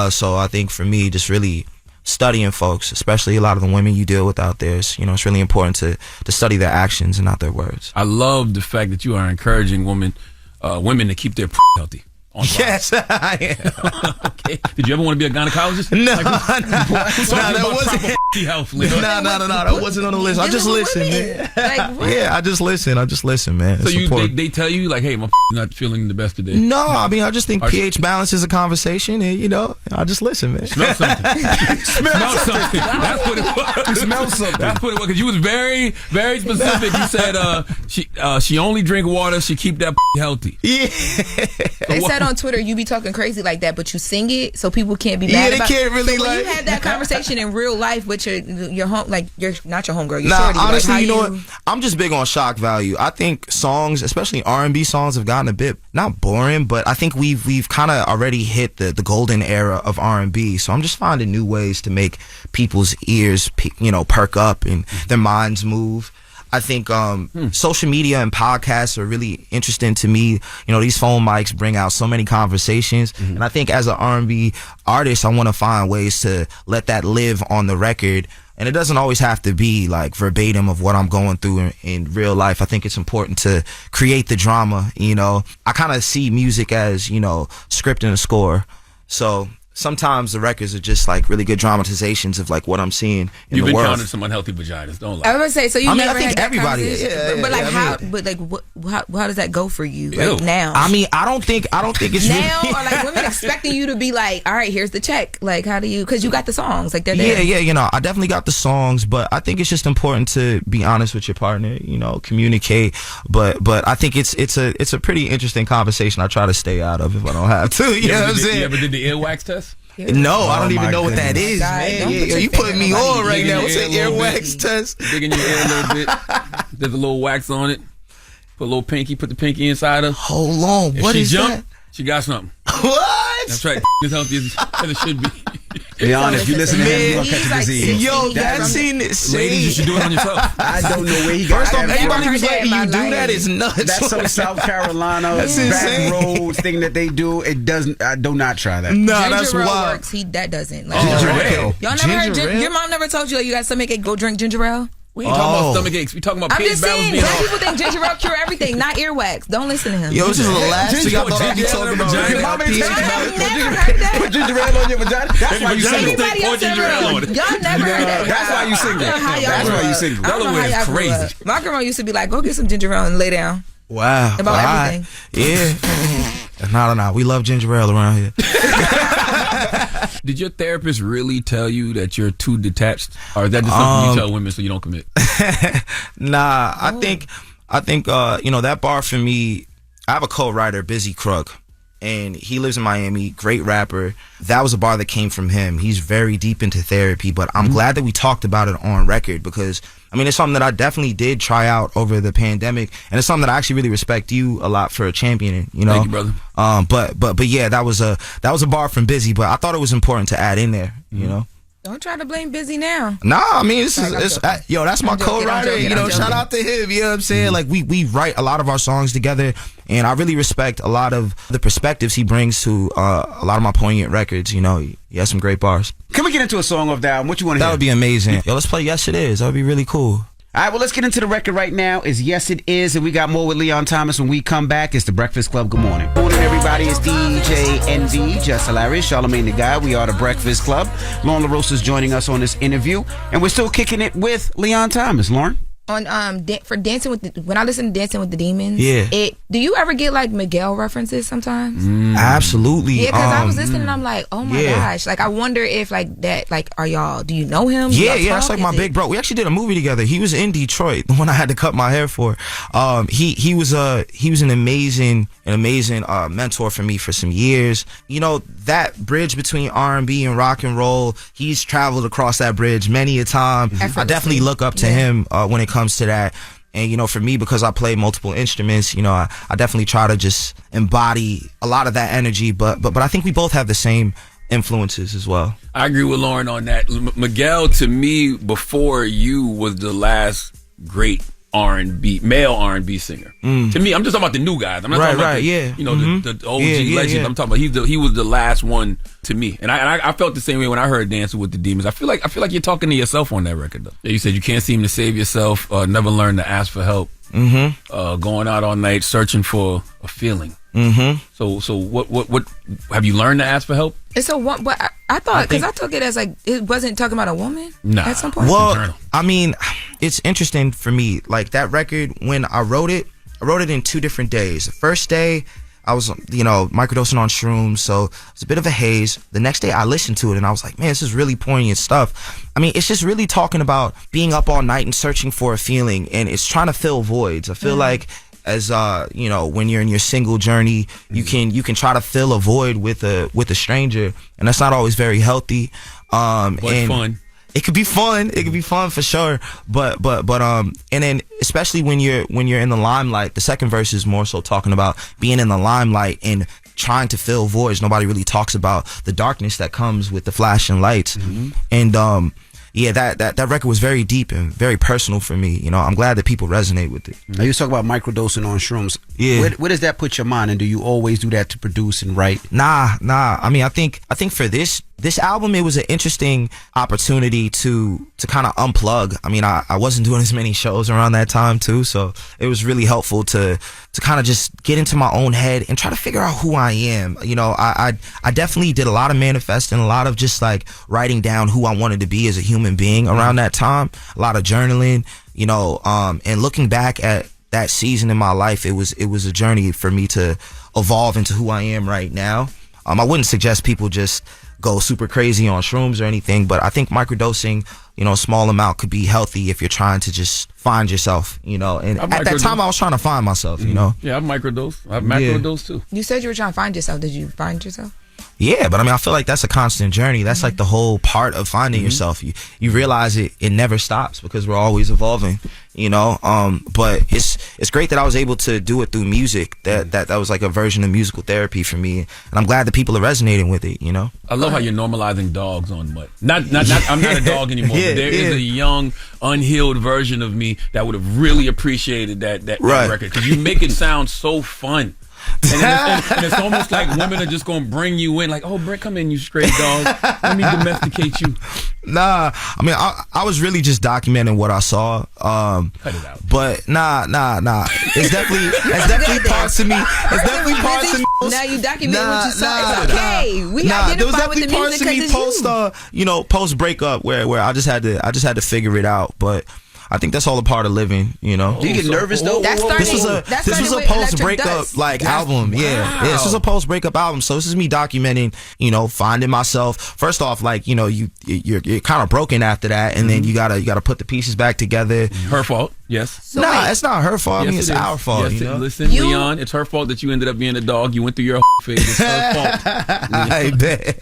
So I think for me, just really studying folks, especially a lot of the women you deal with out there, you know, it's really important to study their actions and not their words. I love the fact that you are encouraging women to keep their healthy. Yes, I am. Okay. Did you ever want to be a gynecologist? No, that wasn't. Health, No, that wasn't on the list. I just listen, man. I just listen, man. So they tell you like, hey, my not feeling the best today. No, I mean I just think pH balance is a conversation, and you know I just listen, man. Smell something. Smell something. That's what it was. Smell something. That's what it was. Because you was very, very specific. You said she only drink water. She keep that healthy. Yeah. They said on Twitter you be talking crazy like that, but you sing it so people can't be mad about it. Can't really so when like. you had that conversation in real life with your home, like you're not your homegirl. Nah, shorty, honestly, like, you know what? I'm just big on shock value. I think songs, especially R&B songs, have gotten a bit not boring, but I think we've kind of already hit the golden era of R&B. So I'm just finding new ways to make people's ears, perk up and their minds move. I think social media and podcasts are really interesting to me. You know, these phone mics bring out so many conversations. And I think as an R&B artist, I want to find ways to let that live on the record. And it doesn't always have to be like verbatim of what I'm going through in real life. I think it's important to create the drama, you know. I kind of see music as, you know, script and a score. So sometimes the records are just like really good dramatizations of like what I'm seeing in You've the world. You've encountered some unhealthy vaginas, don't lie. I was gonna say, so you never I think had that everybody, conversation? But like how does that go for you like now? I mean, I don't think it's now really or like women expecting you to be like, all right, here's the check. Like, how do you? Because you got the songs, like they're there. Yeah. You know, I definitely got the songs, but I think it's just important to be honest with your partner. You know, communicate. But I think it's a pretty interesting conversation. I try to stay out of if I don't have to. You know what I'm saying? You ever did the earwax test? No, I don't even know what that is, man. You putting me on right now. What's an earwax test? Dig in your ear a little bit. There's a little wax on it. Put a little pinky. Put the pinky inside her. Hold on. What is that? She got something. What? That's right. As healthy as it should be. Be honest, if you listen to him, you're going to catch a disease. Yo, that's insane. Ladies, you should do it on yourself. I don't know where he got First off, that from. anybody who's letting you do that is nuts. That's some South Carolina That's insane. backroads thing that they do. It doesn't. I do not try that. Nah, that's Ginger ale wild. works. That doesn't. Like, Ginger ale. Y'all never heard? Your mom never told you like, you got stomachache, go drink ginger ale? We ain't talking about stomach aches. We talking about I'm pH just balance saying, being black off. people think ginger ale cure everything, not earwax. Don't listen to him. Yo, this is the last thing I thought I'd be talking about. Your mom ain't pH saying balance. that. Put ginger ale on your vagina. That's why you single. Anybody else ever heard? Y'all never heard that. That's why you single. That's why you single. I don't know how y'all grew up. My grandma used to be like, go get some ginger ale and lay down. Wow. About everything. Yeah. No. We love ginger ale around here. Did your therapist really tell you that you're too detached, or is that just something you tell women so you don't commit? Nah, I think you know, that bar for me. I have a co-writer, Busy Crook, and he lives in Miami. Great rapper. That was a bar that came from him. He's very deep into therapy, but I'm glad that we talked about it on record because I mean it's something that I definitely did try out over the pandemic, and it's something that I actually really respect you a lot for championing. You know, thank you, brother. But yeah, that was a bar from Busy, but I thought it was important to add in there. You know. Don't try to blame Busy now. Nah, I mean, that's my co-writer. Shout out to him. You know what I'm saying? Like we write a lot of our songs together, and I really respect a lot of the perspectives he brings to a lot of my poignant records. He has some great bars. Can we get into a song of that? What you want to hear? That would be amazing. Yo, let's play Yes It Is. That would be really cool. All right, well, let's get into the record right now. It's Yes It Is, and we got more with Leon Thomas when we come back. It's The Breakfast Club. Good morning. Good morning, everybody. It's DJ NV, Jess Hilarious, Charlamagne the Guy. We are The Breakfast Club. Lauren LaRosa is joining us on this interview, and we're still kicking it with Leon Thomas. Lauren? On for Dancing with when I listen to Dancing with the Demons, do you ever get like Miguel references sometimes? Absolutely. Yeah, because I was listening and I'm like, oh my gosh, like I wonder if like that, like are y'all? Do you know him? Yeah, that's like my big bro. We actually did a movie together. He was in Detroit, the one I had to cut my hair for. He was an amazing mentor for me for some years. That bridge between R&B and rock and roll, he's traveled across that bridge many a time. I definitely look up to him when it comes to that. And for me, because I play multiple instruments, I definitely try to just embody a lot of that energy. But I think we both have the same influences as well. I agree with Lauren on that. Miguel, to me, before you, was the last great male R&B singer. To me, I'm just talking about the new guys. I'm not talking about the OG legends. Yeah. I'm talking about he was the last one to me, and I felt the same way when I heard Dancing with the Demons. I feel like you're talking to yourself on that record, though. You said you can't seem to save yourself, never learn to ask for help, going out all night searching for a feeling. So what have you learned to ask for help? It's but I thought, because I took it as like it wasn't talking about a woman at some point. Well, I mean, it's interesting for me. Like that record, when I wrote it in 2 different days. The first day, I was, microdosing on shrooms, so it's a bit of a haze. The next day, I listened to it and I was like, man, this is really poignant stuff. I mean, it's just really talking about being up all night and searching for a feeling, and it's trying to fill voids. I feel like, as when you're in your single journey, you can try to fill a void with a stranger, and that's not always very healthy. But fun. It could be fun. It could be fun for sure. But and then especially when you're in the limelight, the second verse is more so talking about being in the limelight and trying to fill voids. Nobody really talks about the darkness that comes with the flashing lights. And that record was very deep and very personal for me. I'm glad that people resonate with it. Now you talk about microdosing on shrooms. Yeah. Where does that put your mind? And do you always do that to produce and write? Nah. I mean, I think for this album, it was an interesting opportunity to kind of unplug. I mean, I wasn't doing as many shows around that time too, so it was really helpful to kind of just get into my own head and try to figure out who I am. I definitely did a lot of manifesting, a lot of just like writing down who I wanted to be as a human being around that time, a lot of journaling, and looking back at that season in my life, it was a journey for me to evolve into who I am right now. I wouldn't suggest people just go super crazy on shrooms or anything, but I think microdosing, a small amount could be healthy if you're trying to just find yourself, and at that time I was trying to find myself, Yeah, I've microdosed. I've macrodosed too. You said you were trying to find yourself. Did you find yourself? Yeah, but I mean, I feel like that's a constant journey. That's like the whole part of finding yourself. You realize it never stops because we're always evolving, but it's great that I was able to do it through music. That was like a version of musical therapy for me, and I'm glad that people are resonating with it, I love how you're normalizing dogs on Mutt. Not I'm not a dog anymore, but there is a young, unhealed version of me that would have really appreciated that record, because you make it sound so fun. And it's almost like women are just gonna bring you in, like, oh, Brent, come in, you stray dog. Let me domesticate you. Nah, I mean, I was really just documenting what I saw. Cut it out. But nah. It's definitely parts of me. It's definitely parts of me. Now you document what you saw. It's okay. We identify with the music because it's you. Post breakup where I just had to figure it out, but I think that's all a part of living, Do you get nervous though? This was a post breakup album. Wow. Yeah, this was a post breakup album. So this is me documenting, finding myself. First off, like you're kind of broken after that, and then you gotta put the pieces back together. Her fault, yes. It's not her fault. Yes, I mean, it's our fault. Yes, listen, Leon, it's her fault that you ended up being a dog. You went through your phase. It's her fault. I bet.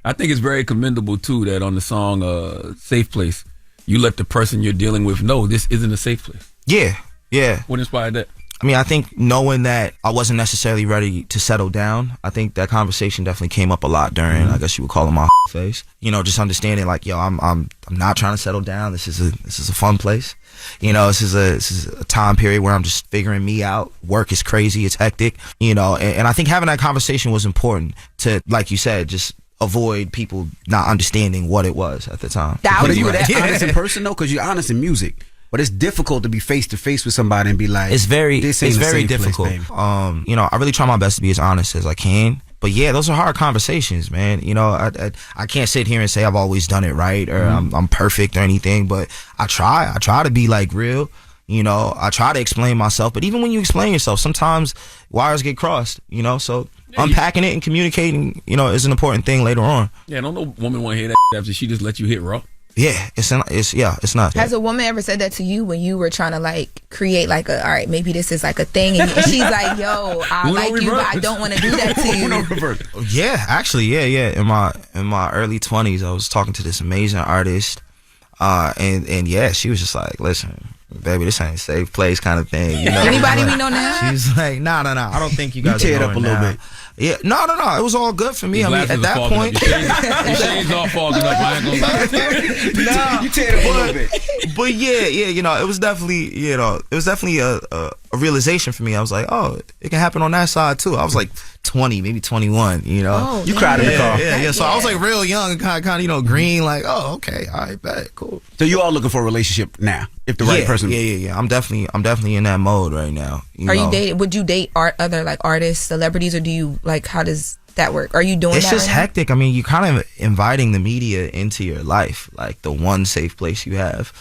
I think it's very commendable too that on the song "Safe Place," you let the person you're dealing with know this isn't a safe place. Yeah. What inspired that? I mean, I think knowing that I wasn't necessarily ready to settle down, I think that conversation definitely came up a lot during, I guess you would call it my phase. You know, just understanding like, yo, I'm not trying to settle down. This is a fun place. You know, this is a time period where I'm just figuring me out. Work is crazy. It's hectic. You know, and I think having that conversation was important to, like you said, just avoid people not understanding what it was at the time. But are you that honest in person though? Because you're honest in music. But it's difficult to be face to face with somebody and be like, it's very difficult. You know, I really try my best to be as honest as I can. But yeah, those are hard conversations, man. You know, I can't sit here and say I've always done it right or I'm perfect or anything, but I try to be like real. You know, I try to explain myself, but even when you explain yourself, sometimes wires get crossed, you know, so unpacking it and communicating, you know, is an important thing later on. Yeah, don't no woman want to hear that after she just let you hit raw. Yeah, it's not. Has a woman ever said that to you when you were trying to like create like all right, maybe this is like a thing, and she's like, yo, I like you, but I don't want to do that to you. Yeah, actually, yeah. In my early 20s, I was talking to this amazing artist, and yeah, she was just like, listen, baby, this ain't a safe place kind of thing. You know? Anybody we know now? She's like, nah, I don't think you guys tear it up a little bit. Yeah, no. It was all good for me. I mean, at that point, your shades all fogging up. I ain't gonna lie. You tear it up a little bit. But yeah, you know, it was definitely a realization for me. I was like, oh, it can happen on that side too. I was like 20, maybe 21. You know, oh, you cried in the car. Yeah. So I was like real young and kind of, you know, green. Like, oh, okay, all right, bet, cool. So you all looking for a relationship now? If the right person. Yeah. I'm definitely in that mode right now. You dating? Would you date other like artists, celebrities, or do you like? How does that work? Are you doing it's that? It's just right hectic. I mean, you kind of inviting the media into your life, like the one safe place you have.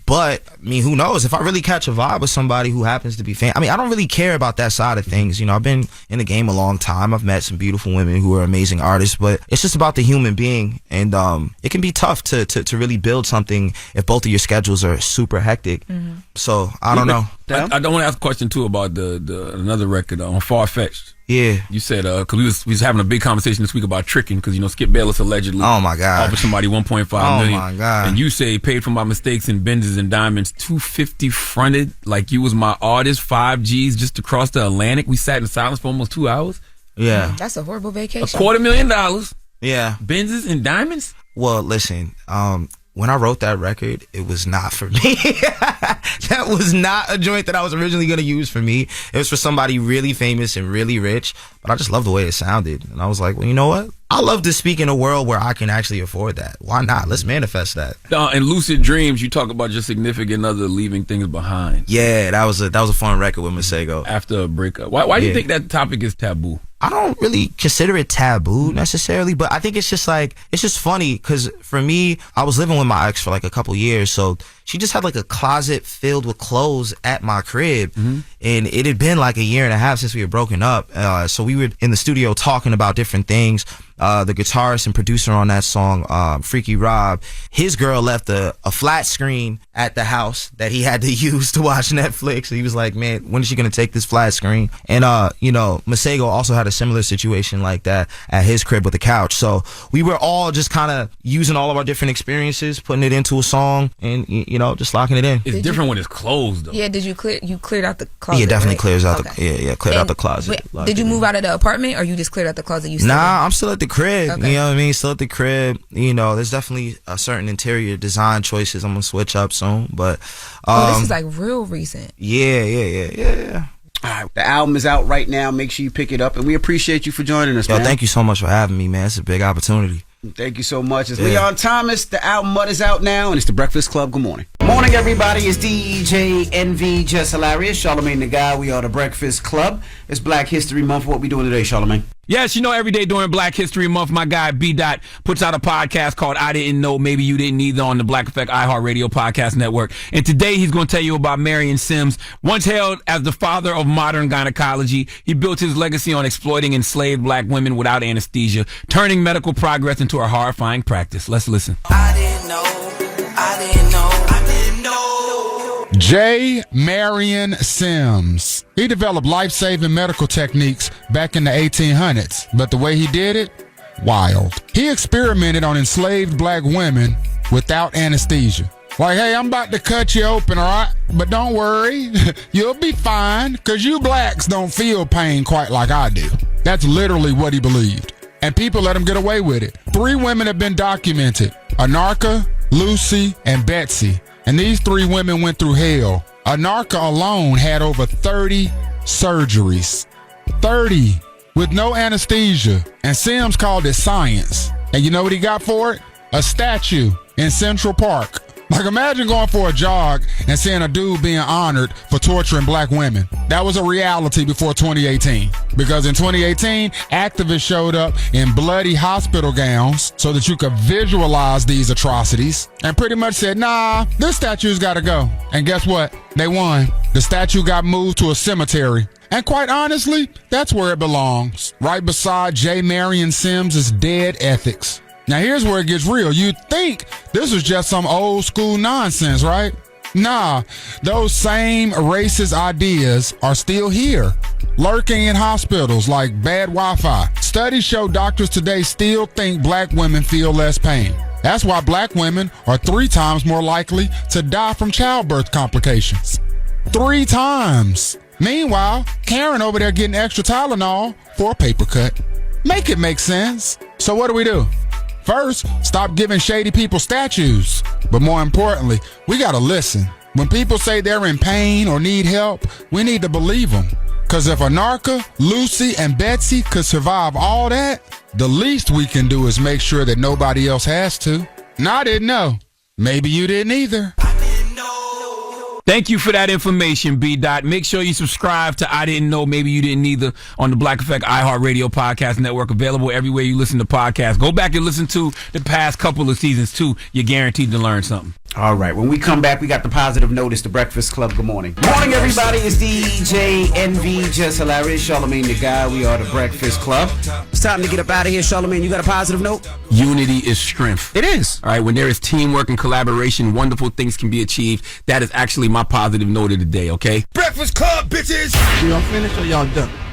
But I mean, who knows? If I really catch a vibe with somebody who happens to be I mean, I don't really care about that side of things. You know, I've been in the game a long time. I've met some beautiful women who are amazing artists, but it's just about the human being, and it can be tough to really build something if both of your schedules are super hectic. So I don't know. I don't want to ask a question too about the another record on Far Fetched. Yeah, you said because we was having a big conversation this week about tricking, because you know Skip Bayless allegedly offered somebody $1.5 million. Oh my God! And you say paid for my mistakes in Benzes and diamonds, $250 fronted like you was my artist, 5 G's just across the Atlantic. We sat in silence for almost 2 hours. Yeah, that's a horrible vacation. $250,000. Yeah, Benzes and diamonds. Well, listen, when I wrote that record, it was not for me. That was not a joint that I was originally going to use for me. It was for somebody really famous and really rich, but I just love the way it sounded. And I was like, well, you know what? I love to speak in a world where I can actually afford that. Why not? Let's manifest that. In Lucid Dreams, you talk about your significant other leaving things behind. Yeah, that was a fun record with Masego. After a breakup. Why do you think that topic is taboo? I don't really consider it taboo necessarily, but I think it's just funny because for me, I was living with my ex for like a couple years, so she just had like a closet filled with clothes at my crib, and it had been like a year and a half since we had broken up. So we were in the studio talking about different things. The guitarist and producer on that song, Freaky Rob, his girl left a flat screen at the house that he had to use to watch Netflix. So he was like, man, when is she going to take this flat screen? And, you know, Masego also had a similar situation like that at his crib with the couch. So we were all just kind of using all of our different experiences, putting it into a song, and, you know, just locking it in. It's different when it's closed, though. Yeah, did you cleared out the closet? Yeah, definitely right? clears out cleared out the closet. Wait, did you move out of the apartment, or you just cleared out the closet? Nah, I'm still at the crib. Okay. You know what I mean? Still at the crib. You know, there's definitely a certain interior design choices I'm gonna switch up soon, but this is like real recent. Yeah. All right, the album is out right now. Make sure you pick it up, and we appreciate you for joining us, man. Thank you so much for having me, man. It's a big opportunity. Thank you so much. It's Leon Thomas. The album Mud is out now, and it's The Breakfast Club. Good morning. Morning, everybody. It's DJ NV, Jess Hilarious, Charlamagne the Guy. We are The Breakfast Club. It's Black History Month. What we doing today, Charlamagne? Yes, you know, every day during Black History Month, my guy BDaht puts out a podcast called I Didn't Know, Maybe You Didn't Either on the Black Effect iHeartRadio podcast network. And today he's going to tell you about Marion Sims. Once hailed as the father of modern gynecology, he built his legacy on exploiting enslaved black women without anesthesia, turning medical progress into a horrifying practice. Let's listen. I didn't know. J. Marion Sims. He developed life-saving medical techniques back in the 1800s, but the way he did it, wild. He experimented on enslaved black women without anesthesia. Like, hey, I'm about to cut you open, all right? But don't worry, you'll be fine, because you blacks don't feel pain quite like I do. That's literally what he believed. And people let him get away with it. 3 women have been documented: Anarcha, Lucy, and Betsy. And these 3 women went through hell. Anarcha alone had over 30 surgeries. 30 with no anesthesia. And Sims called it science. And you know what he got for it? A statue in Central Park. Like, imagine going for a jog and seeing a dude being honored for torturing black women. That was a reality before 2018. Because in 2018, activists showed up in bloody hospital gowns so that you could visualize these atrocities and pretty much said, nah, this statue's gotta go. And guess what? They won. The statue got moved to a cemetery. And quite honestly, that's where it belongs. Right beside J. Marion Sims' dead ethics. Now here's where it gets real. You'd think this was just some old school nonsense, right? Nah, those same racist ideas are still here, lurking in hospitals like bad Wi-Fi. Studies show doctors today still think black women feel less pain. That's why black women are 3 times more likely to die from childbirth complications. 3 times. Meanwhile, Karen over there getting extra Tylenol for a paper cut. Make it make sense. So what do? First, stop giving shady people statues. But more importantly, we gotta listen. When people say they're in pain or need help, we need to believe them. Because if Anarcha, Lucy, and Betsy could survive all that, the least we can do is make sure that nobody else has to. And I didn't know. Maybe you didn't either. Thank you for that information, BDaht. Make sure you subscribe to I Didn't Know, Maybe You Didn't Either on the Black Effect iHeartRadio Podcast Network, available everywhere you listen to podcasts. Go back and listen to the past couple of seasons, too. You're guaranteed to learn something. All right. When we come back, we got the positive notice, the Breakfast Club. Good morning. Good morning, everybody. It's DJ NV, Jess Hilarious, Charlamagne the Guy. We are the Breakfast Club. It's time to get up out of here. Charlamagne, you got a positive note? Unity is strength. It is. All right. When there is teamwork and collaboration, wonderful things can be achieved. That is actually my positive note of the day, okay? Breakfast Club, bitches! Y'all finished or y'all done?